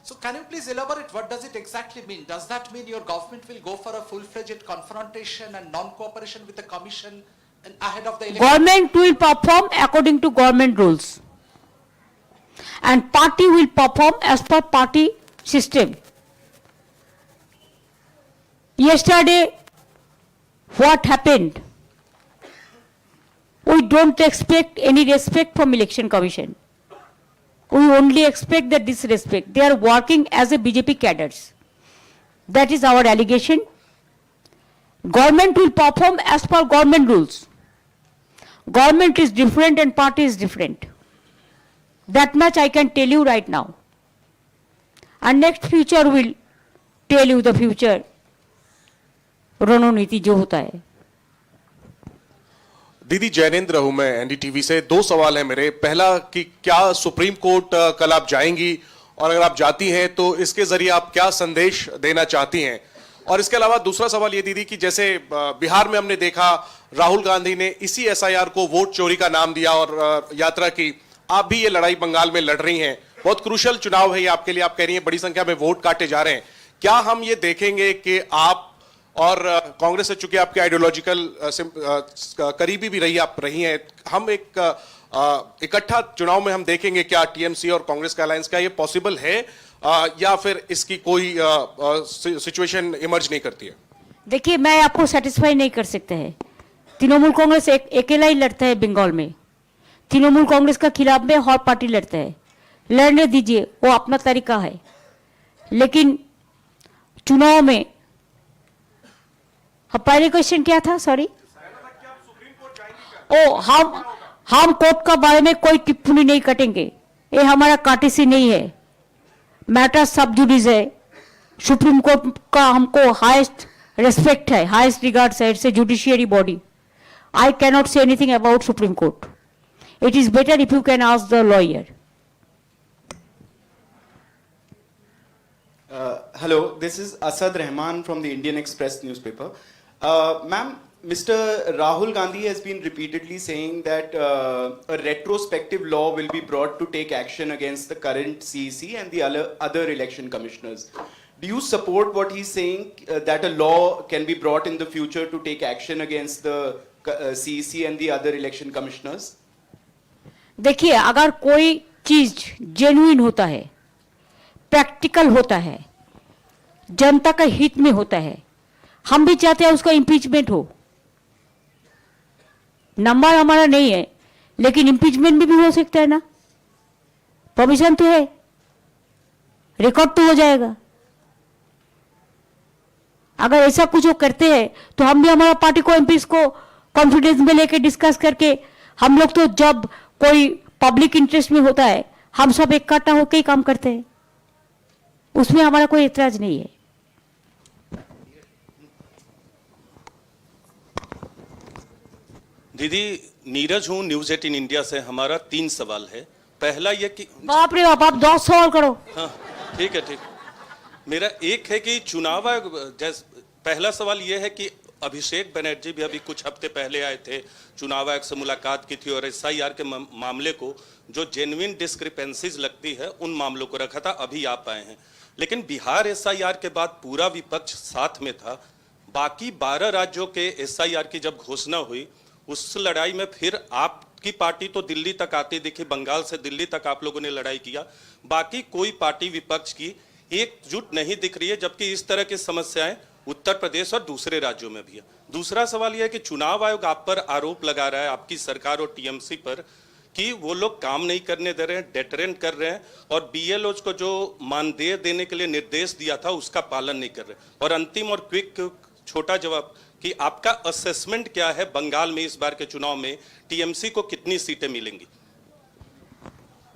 So can you please elaborate what does it exactly mean? Does that mean your government will go for a full-fledged confrontation and non-cooperation with the commission and ahead of the election? Government will perform according to government rules. And party will perform as per party system. Yesterday, what happened? We don't expect any respect from Election Commission. We only expect the disrespect. They are working as a BJP cadres. That is our allegation. Government will perform as per government rules. Government is different and party is different. That much I can tell you right now. And next future will tell you the future रणनीति जो होता है। दीदी जैनेंद्र हूं मैं NDTV से। दो सवाल है मेरे। पहला कि क्या सुप्रीम कोर्ट कल आप जाएंगी, और अगर आप जाती हैं तो इसके जरिए आप क्या संदेश देना चाहती हैं? और इसके अलावा दूसरा सवाल ये दीदी कि जैसे बिहार में हमने देखा राहुल गांधी ने इसी एसआईआर को वोट चोरी का नाम दिया और यात्रा की। आप भी ये लड़ाई बंगाल में लड़ रही हैं, बहुत क्रूशल चुनाव है ये आपके लिए, आप कह रही हैं बड़ी संख्या में वोट काटे जा रहे हैं। क्या हम ये देखेंगे कि आप और कांग्रेस से, चूंकि आपके आइडियोलॉजिकल करीबी भी रही आप रही हैं, हम एक इकट्ठा चुनाव में हम देखेंगे क्या टीएमसी और कांग्रेस का अलायंस? क्या ये पॉसिबल है या फिर इसकी कोई सिचुएशन इमर्ज नहीं करती है? देखिए, मैं आपको सेटिस्फाई नहीं कर सकते हैं। तृणमूल कांग्रेस अकेला ही लड़ता है बंगाल में। तृणमूल कांग्रेस का खिलाफ में हर पार्टी लड़ता है, लड़ने दीजिए, वो अपना तरीका है। लेकिन चुनाव में पहले क्वेश्चन क्या था? सॉरी। हम कोर्ट का बारे में कोई टिप्पणी नहीं कटेंगे, ये हमारा काटिसी नहीं है। मैटर सब जुडिस है। सुप्रीम कोर्ट का हमको हाईएस्ट रेस्पेक्ट है, हाईएस्ट रिगार्ड्स है। It's a judiciary body. I cannot say anything about supreme court. It is better if you can ask the lawyer. Hello, this is Asad Rahman from the Indian Express newspaper. Ma'am, Mr. Rahul Gandhi has been repeatedly saying that a retrospective law will be brought to take action against the current CEC and the other election commissioners. Do you support what he's saying, that a law can be brought in the future to take action against the CEC and the other election commissioners? देखिए, अगर कोई चीज genuine होता है, practical होता है, जनता का हित में होता है, हम भी चाहते हैं उसका इम्पीचमेंट हो। नंबर हमारा नहीं है, लेकिन इम्पीचमेंट भी हो सकता है ना। परमिशन तो है, रिकॉर्ड तो हो जाएगा। अगर ऐसा कुछ वो करते हैं तो हम भी हमारा पार्टी को एमपीस को कॉन्फिडेंस में लेके डिस्कस करके, हम लोग तो जब कोई पब्लिक इंटरेस्ट में होता है हम सब इकट्ठा होकर ही काम करते हैं, उसमें हमारा कोई एतराज नहीं है। दीदी नीरज हूं न्यूज 18 इंडिया से। हमारा 3 सवाल है। पहला ये कि बाप रे बाप, आप 10 सवाल करो। हाँ ठीक है, ठीक। मेरा एक है कि चुनाव आयोग, पहला सवाल ये है कि अभिषेक बनर्जी भी अभी कुछ हफ्ते पहले आए थे, चुनाव आयोग से मुलाकात की थी और एसआईआर के मामले को, जो जेन्युइन डिस्क्रिपेंसीज लगती है उन मामलों को रखा था। अभी आप आए हैं, लेकिन बिहार एसआईआर के बाद पूरा विपक्ष साथ में था। बाकी 12 राज्यों के एसआईआर की जब घोषणा हुई, उस लड़ाई में फिर आपकी पार्टी तो दिल्ली तक आती दिखी, बंगाल से दिल्ली तक आप लोगों ने लड़ाई किया। बाकी कोई पार्टी विपक्ष की एकजुट नहीं दिख रही है, जबकि इस तरह की समस्याएं उत्तर प्रदेश और दूसरे राज्यों में भी है। दूसरा सवाल यह है कि चुनाव आयोग आप पर आरोप लगा रहा है, आपकी सरकार और टीएमसी पर, कि वो लोग काम नहीं करने दे रहे हैं, डेटरेंट कर रहे हैं, और बीएलओज को जो मानदेय देने के लिए निर्देश दिया था उसका पालन नहीं कर रहे। और अंतिम और क्विक छोटा जवाब कि आपका असेसमेंट क्या है, बंगाल में इस बार के चुनाव में टीएमसी को कितनी सीटें मिलेंगी?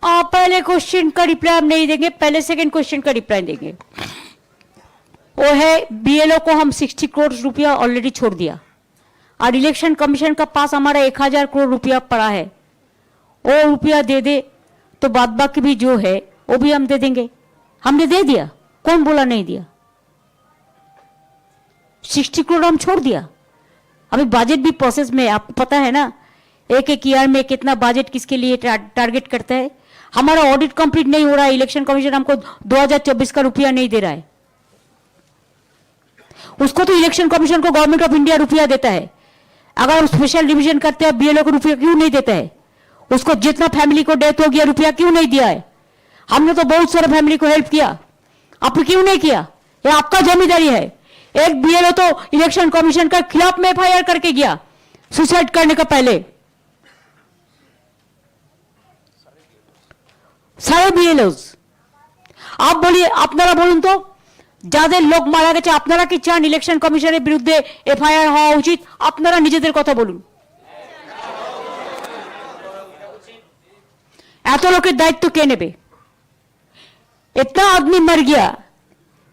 पहले क्वेश्चन का रिप्लाई हम नहीं देंगे, पहले सेकंड क्वेश्चन का रिप्लाई देंगे। वो है बीएलओ को हम 60 करोड़ रुपया ऑलरेडी छोड़ दिया, और इलेक्शन कमीशन का पास हमारा 1000 करोड़ रुपया पड़ा है। वो रुपया दे दे तो बाद बाकी भी जो है वो भी हम दे देंगे। हमने दे दिया, कौन बोला नहीं दिया? 60 करोड़ हम छोड़ दिया। अभी बजट भी प्रोसेस में, आपको पता है ना, एक ईयर में कितना बजट किसके लिए टारगेट करता है। हमारा ऑडिट कंप्लीट नहीं हो रहा है, इलेक्शन कमीशन हमको 2024 का रुपया नहीं दे रहा है। उसको तो इलेक्शन कमीशन को गवर्नमेंट ऑफ इंडिया रुपया देता है। अगर हम स्पेशल डिवीजन करते हैं, बीएलओ को रुपया क्यों नहीं देता है? उसको जितना फैमिली को डेथ हो गया रुपया क्यों नहीं दिया है? हमने तो बहुत सारे फैमिली को हेल्प किया, आपने क्यों नहीं किया? ये आपका जिम्मेदारी है। एक बीएलओ तो इलेक्शन कमीशन के खिलाफ में एफआईआर करके गया सुसाइड करने का पहले। सारे बीएलओज आप बोलिए, আপনারা বলুন তো, যাদের লোক মারা গেছে আপনারা কি চান ইলেকশন কমিশনের বিরুদ্ধে এফআইআর হওয়া উচিত? আপনারা নিজেদের কথা বলুন। এত লোকের দায়িত্ব কে নেবে? इतना आदमी मर गया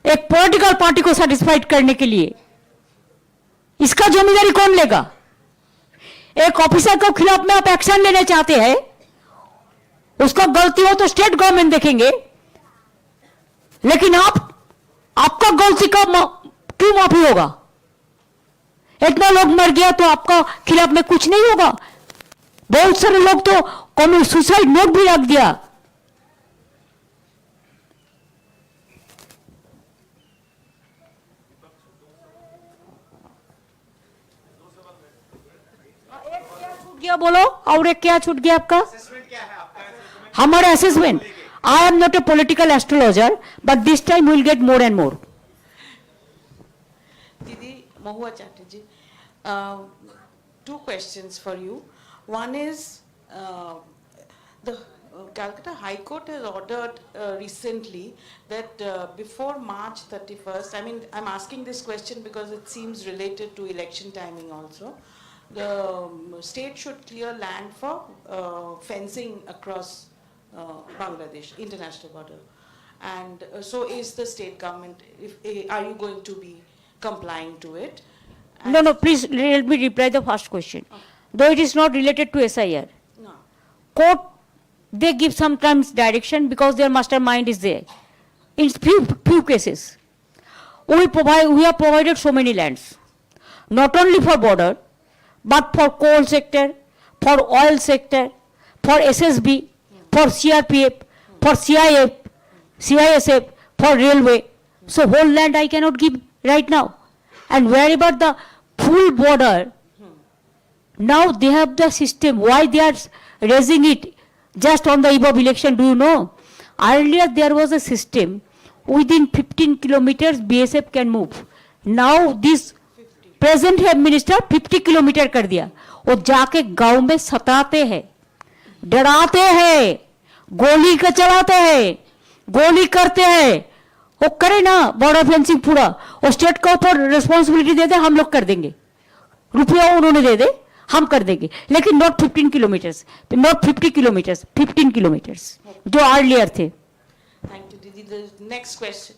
एक पॉलिटिकल पार्टी को सेटिस्फाइड करने के लिए, इसका जिम्मेदारी कौन लेगा? एक ऑफिसर के खिलाफ में आप एक्शन लेने चाहते हैं, उसका गलती हो तो स्टेट गवर्नमेंट देखेंगे, लेकिन आपका गलती का क्यों माफी होगा? इतना लोग मर गया तो आपका खिलाफ में कुछ नहीं होगा? बहुत सारे लोग तो सुसाइड नोट भी रख दिया। क्या बोलो, और एक क्या छूट गया आपका? हमारा assessment, I am not a political astrologer, but this time will get more and more. Didi Mahua Chatterjee, two questions for you. One is the Calcutta High Court has ordered recently that before March 31st, I mean, I'm asking this question because it seems related to election timing also. The state should clear land for fencing across Bangladesh, international border. And so is the state government, are you going to be complying to it? No, no, please let me reply the first question. Though it is not related to SIR. No. Court, they give sometimes direction because their mastermind is there. In few cases, we have provided so many lands, not only for border, but for coal sector, for oil sector, for SSB, for CRPF, for CISF, for railway. So whole land I cannot give right now. And wherever the full border, now they have the system. Why they are raising it just on the eve of election, do you know? Earlier there was a system, within 15 kilometers BSF can move. Now this present head minister 50 kilometre कर दिया। वो जाके गांव में सताते हैं, डराते हैं, गोली का चलाते हैं, गोली करते हैं। वो करे ना बॉर्डर फेंसिंग पूरा, वो स्टेट के ऊपर रिस्पॉन्सिबिलिटी दे दे, हम लोग कर देंगे, रुपया उन्होंने दे दे, हम कर देंगे, लेकिन not 15 kilometres, not 50 kilometres, 15 kilometres जो अर्लियर थे। Thank you, Didi. The next question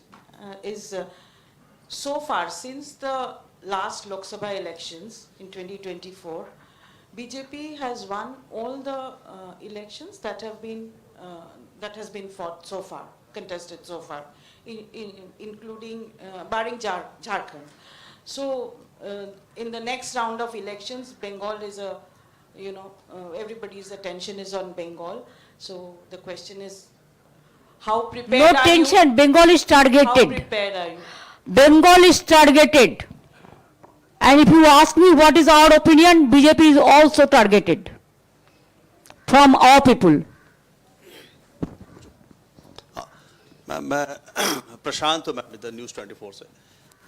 is, so far since the last Lok Sabha elections in 2024, BJP has won all the elections that has been fought so far, contested so far, including barring Jharkhand. So in the next round of elections, Bengal is everybody's attention is on Bengal. So the question is, how prepared are you? No tension, Bengal is targeted. How prepared are you? Bengal is targeted. And if you ask me what is our opinion, BJP is also targeted from our people. मैं प्रशांत हूं, मैं with news 24 से।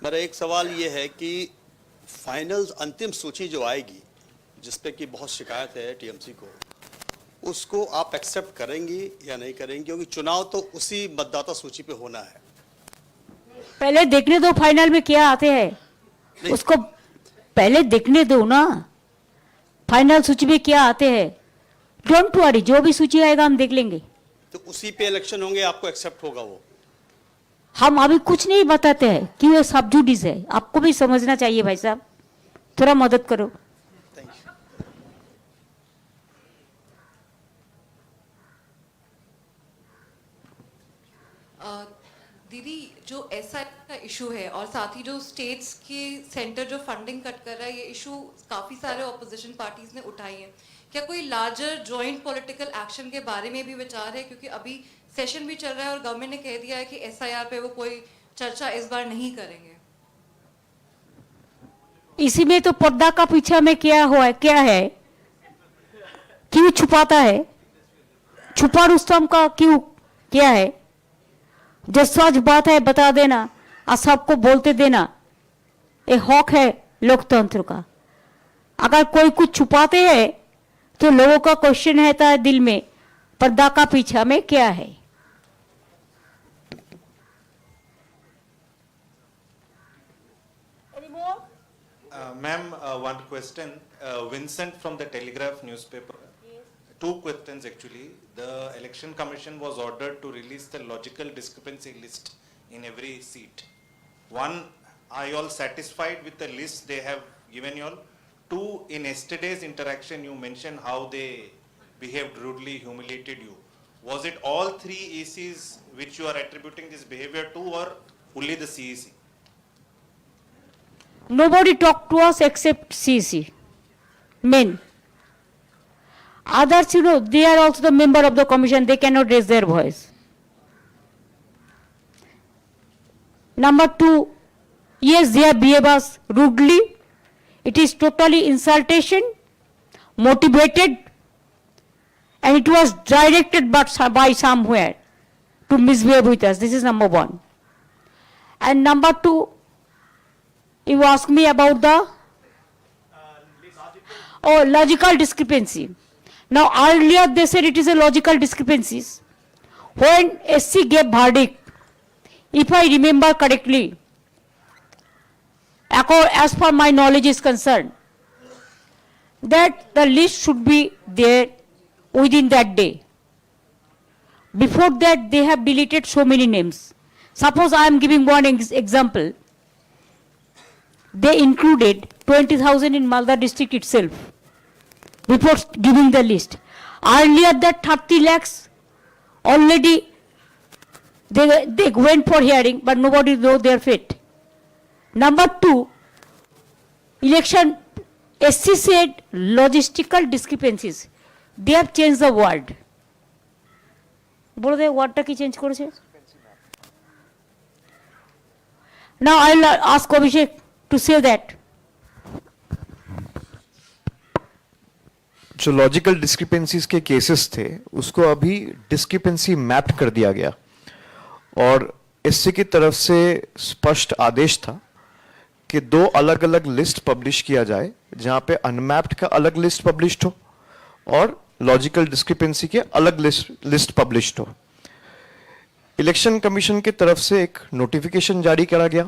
मेरा एक सवाल ये है कि फाइनल अंतिम सूची जो आएगी, जिस पे कि बहुत शिकायत है टीएमसी को, उसको आप एक्सेप्ट करेंगी या नहीं करेंगी? क्योंकि चुनाव तो उसी मतदाता सूची पे होना है। पहले देखने दो फाइनल में क्या आते हैं, उसको पहले देखने दो ना, फाइनल सूची में क्या आते हैं। डोंट वरी, जो भी सूची आएगा हम देख लेंगे। तो उसी पे इलेक्शन होंगे, आपको एक्सेप्ट होगा वो? हम अभी कुछ नहीं बताते हैं कि वो सब जुडिस है, आपको भी समझना चाहिए भाई साहब, थोड़ा मदद करो। दीदी, जो एसआई का इशू है और साथ ही जो स्टेट्स के सेंटर जो फंडिंग कट कर रहा है, ये इशू काफी सारे ऑपोजिशन पार्टीज ने उठाई है। क्या कोई लार्जर जॉइंट पॉलिटिकल एक्शन के बारे में भी विचार है? क्योंकि अभी सेशन भी चल रहा है और गवर्नमेंट ने कह दिया है कि एसआईआर पे वो कोई चर्चा इस बार नहीं करेंगे। इसी में तो पर्दा का पीछे में क्या हुआ है, क्या है, क्यों छुपाता है, छुपा रुस्तम का क्यों, क्या है? जो सच बात है बता देना और सबको बोलते देना, ये हक है लोकतंत्र का। अगर कोई कुछ छुपाते हैं तो लोगों का क्वेश्चन रहता है दिल में, पर्दा का पीछा में क्या है। Ma'am, one question. Vincent from the Telegraph newspaper. Two questions actually. The Election Commission was ordered to release the logical discrepancy list in every seat. One, are you all satisfied with the list they have given you all? Two, in yesterday's interaction, you mentioned how they behaved rudely, humiliated you. Was it all three ACs which you are attributing this behavior to, or only the CEC? Nobody talked to us except CC, men. Others, they are also the member of the commission, they cannot raise their voice. Number two, yes, they have behaved us rudely. It is totally insultation, motivated, and it was directed by somewhere to misbehave with us. This is number one. And number two, you ask me about the logical discrepancy. Now earlier they said it is a logical discrepancies. When SC gave verdict, if I remember correctly, as per my knowledge is concerned, that the list should be there within that day. Before that, they have deleted so many names. Suppose I am giving one example. They included 20,000 in Malda district itself before giving the list. Earlier that 30 lakhs already they went for hearing, but nobody knows their fate. Number two, election, SC said logistical discrepancies. They have changed the word. বলে দে ওয়ার্ডটা কি change করেছে? Now I'll ask Abhishek to say that. जो logical discrepancies के cases थे उसको अभी discrepancy mapped कर दिया गया और इससे की तरफ से स्पष्ट आदेश था कि दो अलग अलग लिस्ट पब्लिश किया जाए जहां पे अनमैप्ड का अलग लिस्ट पब्लिश्ड हो और लॉजिकल डिस्क्रिपेंसी के अलग लिस्ट पब्लिश्ड हो। इलेक्शन कमीशन की तरफ से एक नोटिफिकेशन जारी करा गया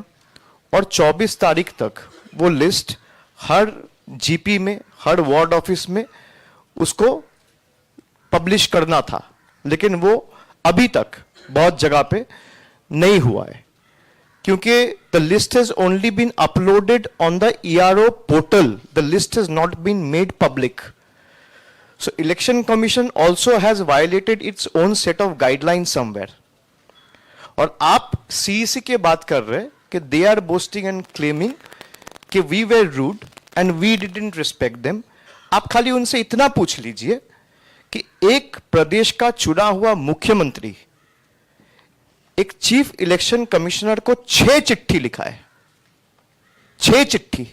और 24 तारीख तक वो लिस्ट हर जीपी में, हर वार्ड ऑफिस में उसको पब्लिश करना था, लेकिन वो अभी तक बहुत जगह पे नहीं हुआ है क्योंकि the list has only been uploaded on the ERO portal, the list has not been made public. So election commission also has violated its own set of guidelines somewhere. और आप CEC के बात कर रहे हैं कि they are boasting and claiming कि we were rude and we didn't respect them. आप खाली उनसे इतना पूछ लीजिए कि एक प्रदेश का चुना हुआ मुख्यमंत्री एक चीफ इलेक्शन कमिश्नर को 6 चिट्ठी लिखा है, 6 चिट्ठी,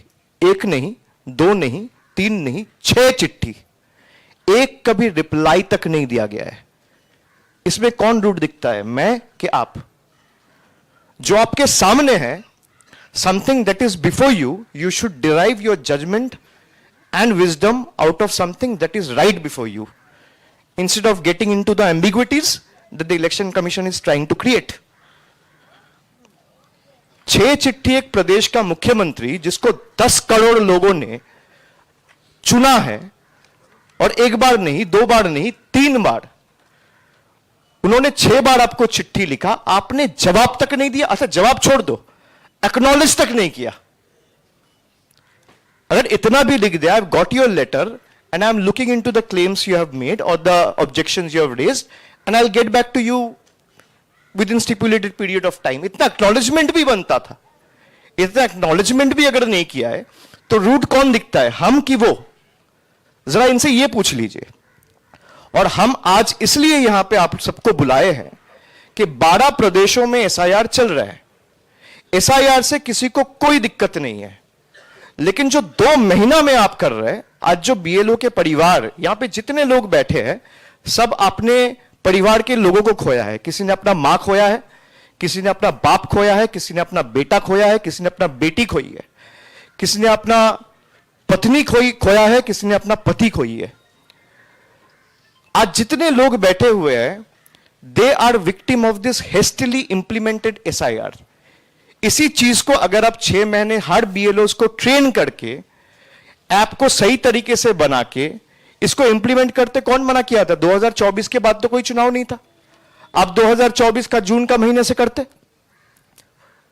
एक नहीं, 2 नहीं, 3 नहीं, 6 चिट्ठी, एक कभी रिप्लाई तक नहीं दिया गया है। इसमें कौन रूड दिखता है, मैं कि आप? जो आपके सामने है, something that is before you, you should derive your judgement and wisdom out of something that is right before you, instead of getting into the ambiguities that the election commission is trying to create. 6 चिट्ठी एक प्रदेश का मुख्यमंत्री जिसको 10 करोड़ लोगों ने चुना है और एक बार नहीं, 2 बार नहीं, 3 बार, उन्होंने 6 बार आपको चिट्ठी लिखा, आपने जवाब तक नहीं दिया। अच्छा जवाब छोड़ दो, एक्नॉलेज तक नहीं किया। अगर इतना भी लिख दिया, I have got your letter and I am looking into the claims you have made और the objections you have raised and I will get back to you within stipulated period of time. इतना acknowledgement भी बनता था। इतना acknowledgement भी अगर नहीं किया है तो रूट कौन दिखता है, हम कि वो? जरा इनसे ये पूछ लीजिए। और हम आज इसलिए यहां पे आप सबको बुलाए हैं कि 12 प्रदेशों में SIR चल रहा है। SIR से किसी को कोई दिक्कत नहीं है, लेकिन जो 2 महीना में आप कर रहे हैं, आज जो BLO के परिवार, यहां पे जितने लोग बैठे हैं, सब अपने परिवार के लोगों को खोया है। किसी ने अपना मां खोया है, किसी ने अपना बाप खोया है, किसी ने अपना बेटा खोया है, किसी ने अपना बेटी खोई है, किसी ने अपना पत्नी खोया है, किसी ने अपना पति खोई है। आज जितने लोग बैठे हुए हैं, they are victim of this hastily implemented SIR। इसी चीज को अगर आप 6 महीने हर BLOs को ट्रेन करके, ऐप को सही तरीके से बना के इसको इंप्लीमेंट करते, कौन मना किया था? 2024 के बाद तो कोई चुनाव नहीं था। आप 2024 का जून का महीने से करते,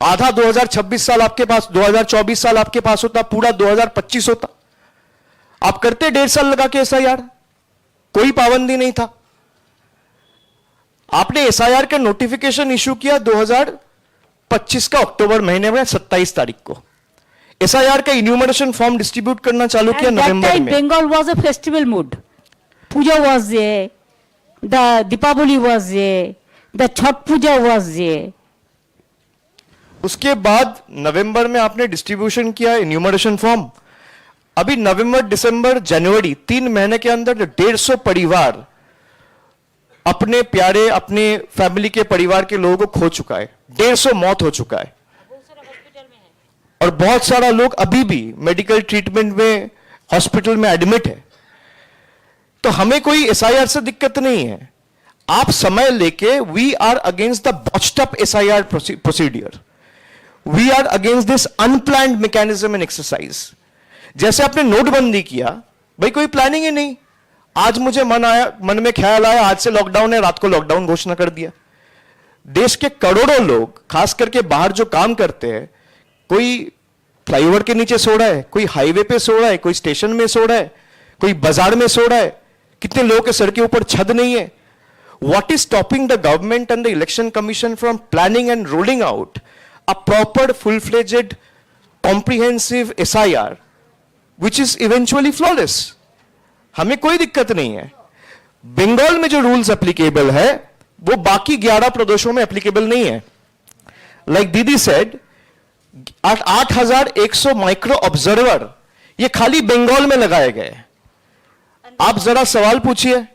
आधा 2026 साल आपके पास, 2024 साल आपके पास होता, पूरा 2025 होता। आप करते 1.5 साल लगा के एसआईआर, कोई पाबंदी नहीं था। आपने एसआईआर का नोटिफिकेशन इशू किया 2025 का अक्टूबर महीने में 27 तारीख को। एसआईआर का इन्यूमरेशन फॉर्म डिस्ट्रीब्यूट करना चालू किया नवंबर में। Bengal was a festival mood. Puja was there, the Deepavali was there, the Chhat Puja was there. उसके बाद नवंबर में आपने डिस्ट्रीब्यूशन किया इन्यूमरेशन फॉर्म। अभी नवंबर, दिसंबर, जनवरी 3 महीने के अंदर 150 परिवार अपने प्यारे, अपने फैमिली के परिवार के लोगों को खो चुका है। 150 मौत हो चुका है और बहुत सारा लोग अभी भी मेडिकल ट्रीटमेंट में हॉस्पिटल में एडमिट है। तो हमें कोई एसआईआर से दिक्कत नहीं है। आप समय लेके, we are against the botched up SIR procedure, we are against this unplanned mechanism and exercise. जैसे आपने नोटबंदी किया, भाई कोई प्लानिंग ही नहीं। आज मुझे मन में ख्याल आया आज से लॉकडाउन है, रात को लॉकडाउन घोषणा कर दिया। देश के करोड़ों लोग, खास करके बाहर जो काम करते हैं, कोई फ्लाईओवर के नीचे सो रहा है, कोई हाईवे पे सो रहा है, कोई स्टेशन में सो रहा है, कोई बाजार में सो रहा है। कितने लोगों के सर के ऊपर छत नहीं है। What is stopping the government and the election commission from planning and rolling out a proper, full-fledged, comprehensive SIR, which is eventually flawless? हमें कोई दिक्कत नहीं है। बंगाल में जो रूल्स एप्लीकेबल है वो बाकी 11 प्रदेशों में एप्लीकेबल नहीं है। लाइक दीदी सेड, 8,100 माइक्रो ऑब्जर्वर ये खाली बंगाल में लगाए गए। आप जरा सवाल पूछिए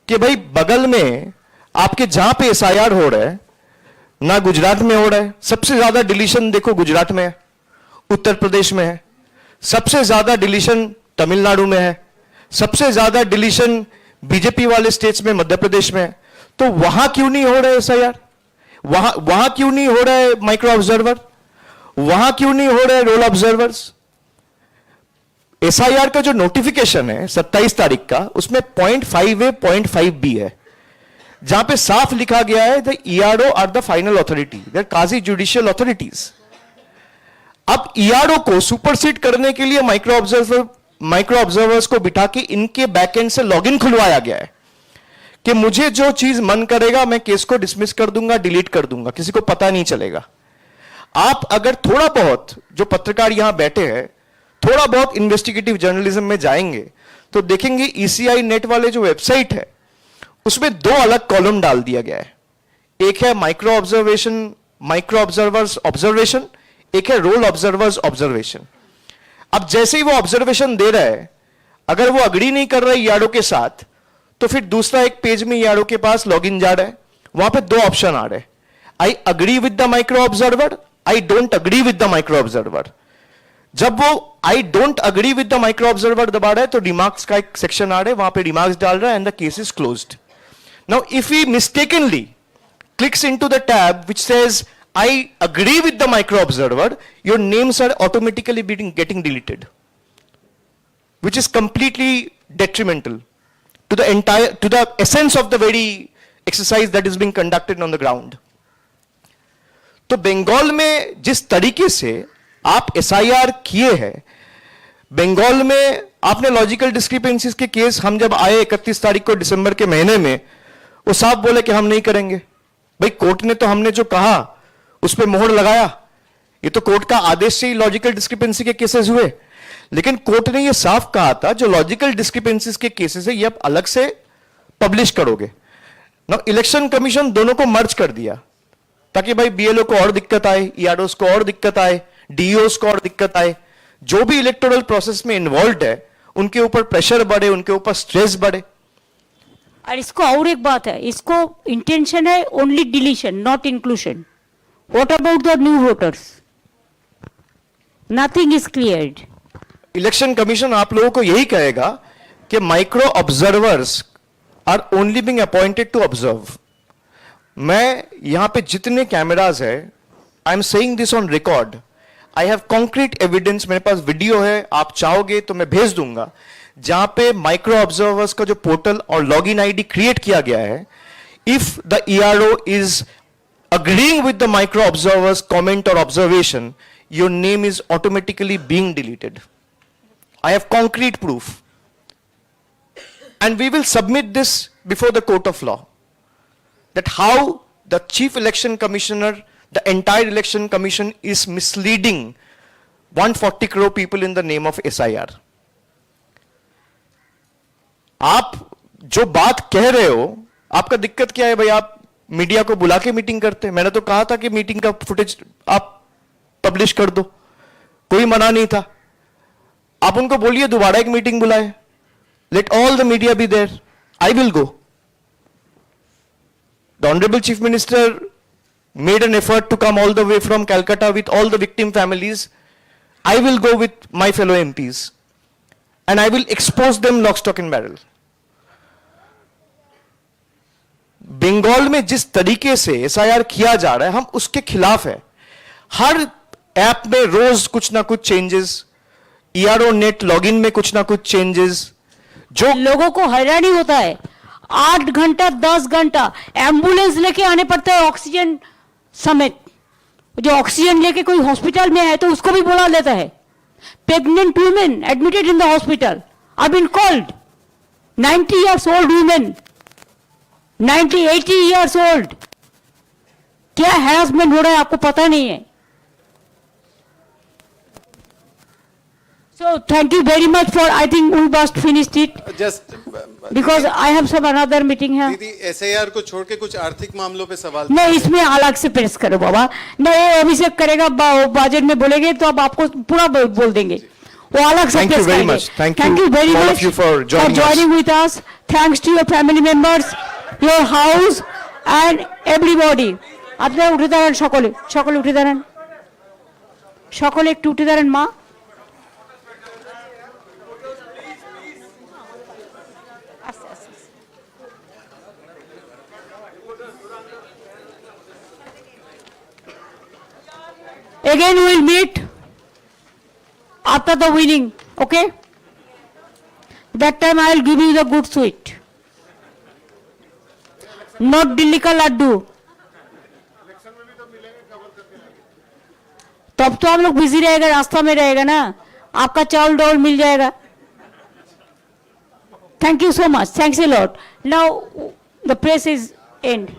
कि भाई बगल में आपके जहां पे एसआईआर हो रहा है, ना गुजरात में हो रहा है। सबसे ज्यादा डिलीशन देखो गुजरात में है, उत्तर प्रदेश में है, सबसे ज्यादा डिलीशन तमिलनाडु में है, सबसे ज्यादा डिलीशन बीजेपी वाले स्टेट्स में मध्य प्रदेश में है। तो वहां क्यों नहीं हो रहा है एसआईआर? वहां क्यों नहीं हो रहा है माइक्रो ऑब्जर्वर? वहां क्यों नहीं हो रहा है रोल ऑब्जर्वर्स? एसआईआर का जो नोटिफिकेशन है 27 तारीख का, उसमें .5A, .5B है, जहां पे साफ लिखा गया है the ERO are the final authority, they are quasi judicial authorities. अब ईआरओ को सुपरसीड करने के लिए माइक्रो ऑब्जर्वर्स को बिठा के इनके बैकएंड से लॉगिन खुलवाया गया है कि मुझे जो चीज मन करेगा मैं केस को डिसमिस कर दूंगा, डिलीट कर दूंगा, किसी को पता नहीं चलेगा। आप अगर थोड़ा बहुत, जो पत्रकार यहां बैठे हैं, थोड़ा बहुत इन्वेस्टिगेटिव जर्नलिज्म में जाएंगे तो देखेंगे ईसीआई नेट वाले जो वेबसाइट है उसमें 2 अलग कॉलम डाल दिया गया है। एक है माइक्रो ऑब्जर्वर्स ऑब्जर्वेशन, एक है रोल ऑब्जर्वर्स ऑब्जर्वेशन। अब जैसे ही वो ऑब्जर्वेशन दे रहा है, अगर वो अग्री नहीं कर रहा है ईआरओ के साथ, तो फिर दूसरा एक पेज में ईआरओ के पास लॉगिन जा रहा है, वहां पे 2 ऑप्शन आ रहे हैं, आई agree with the micro observer, I don't agree with the micro observer. जब वो I don't agree with the micro observer दबा रहा है तो रिमार्क्स का एक सेक्शन आ रहा है, वहां पे रिमार्क्स डाल रहा है and the case is closed. Now if he mistakenly clicks into the tab which says I agree with the micro observer, your names are automatically getting deleted, which is completely detrimental to the essence of the very exercise that is being conducted on the ground. तो बंगाल में जिस तरीके से आप SIR किए हैं, बंगाल में आपने लॉजिकल डिस्क्रिपेंसीज के केस, हम जब आए 31 तारीख को दिसंबर के महीने में, वो साफ बोले कि हम नहीं करेंगे। भाई कोर्ट ने तो हमने जो कहा उस पर मोहर लगाया, ये तो कोर्ट का आदेश से ही लॉजिकल डिस्क्रिपेंसी के केसेस हुए। लेकिन कोर्ट ने ये साफ कहा था जो लॉजिकल डिस्क्रिपेंसीज के केसेस है ये आप अलग से पब्लिश करोगे। ना इलेक्शन कमीशन दोनों को मर्ज कर दिया ताकि भाई बीएलओ को और दिक्कत आए, ईआरओस को और दिक्कत आए, डीओस को और दिक्कत आए, जो भी इलेक्टोरल प्रोसेस में इन्वॉल्व है उनके ऊपर प्रेशर बढ़े, उनके ऊपर स्ट्रेस बढ़े। और इसको और एक बात है, इसको इंटेंशन है only deletion not inclusion. What about the new voters? Nothing is cleared. Election commission आप लोगों को यही कहेगा कि micro observers are only being appointed to observe. मैं यहां पे जितने कैमराज है, I am saying this on record, I have concrete evidence, मेरे पास वीडियो है, आप चाहोगे तो मैं भेज दूंगा, जहां पे माइक्रो ऑब्जर्वर्स का जो पोर्टल और लॉगिन आईडी क्रिएट किया गया है, if the ERO is agreeing with the micro observer's comment or observation, your name is automatically being deleted. I have concrete proof. and we will submit this before the court of law. That how the chief election commissioner, the entire election commission is misleading 140 crore people in the name of SIR. आप जो बात कह रहे हो, आपका दिक्कत क्या है भाई? आप मीडिया को बुला के मीटिंग करते हैं. मैंने तो कहा था कि मीटिंग का फुटेज आप पब्लिश कर दो, कोई मना नहीं था. आप उनको बोलिए दोबारा एक मीटिंग बुलाए. Let all the media be there. I will go. The Honorable Chief Minister made an effort to come all the way from Calcutta with all the victim families. I will go with my fellow MPs and I will expose them lock, stock and barrel. Bengal में जिस तरीके से SIR किया जा रहा है, हम उसके खिलाफ है. हर ऐप में रोज कुछ ना कुछ चेंजेस, ईआरओ नेट लॉगिन में कुछ ना कुछ चेंजेस, जो लोगों को हैरानी होता है. 8 घंटा 10 घंटा एम्बुलेंस लेके आने पड़ता है ऑक्सीजन समेत. जो ऑक्सीजन लेके कोई हॉस्पिटल में है तो उसको भी बुला लेता है. Pregnant women admitted in the hospital are been called. 90 years old women, 80 years old. क्या हैरासमेंट हो रहा है आपको पता नहीं है. So thank you very much for, I think we must finish it Just because I have some another meeting here. दीदी SIR को छोड़ के कुछ आर्थिक मामलों पे सवाल. नहीं, इसमें अलग से प्रेस करो बाबा. नहीं, अभिषेक करेगा बजट में बोलेंगे तो अब आपको पूरा बोल देंगे. वो अलग से प्रेस करेंगे. Thank you very all much of you for joining with us. Thanks to your family members, your house and everybody. আপনারা উঠে দাঁড়ান, সকলে উঠে দাঁড়ান, সকলে একটু উঠে দাঁড়ান. মা again we will meet after the winning, okay? That time I will give you the good sweet, not Delhi ka laddu. तब तो हम लोग बिजी रहेगा, रास्ता में रहेगा ना. आपका चावल डावल मिल जाएगा. Thank you so much. Thanks a lot. Now the press is end.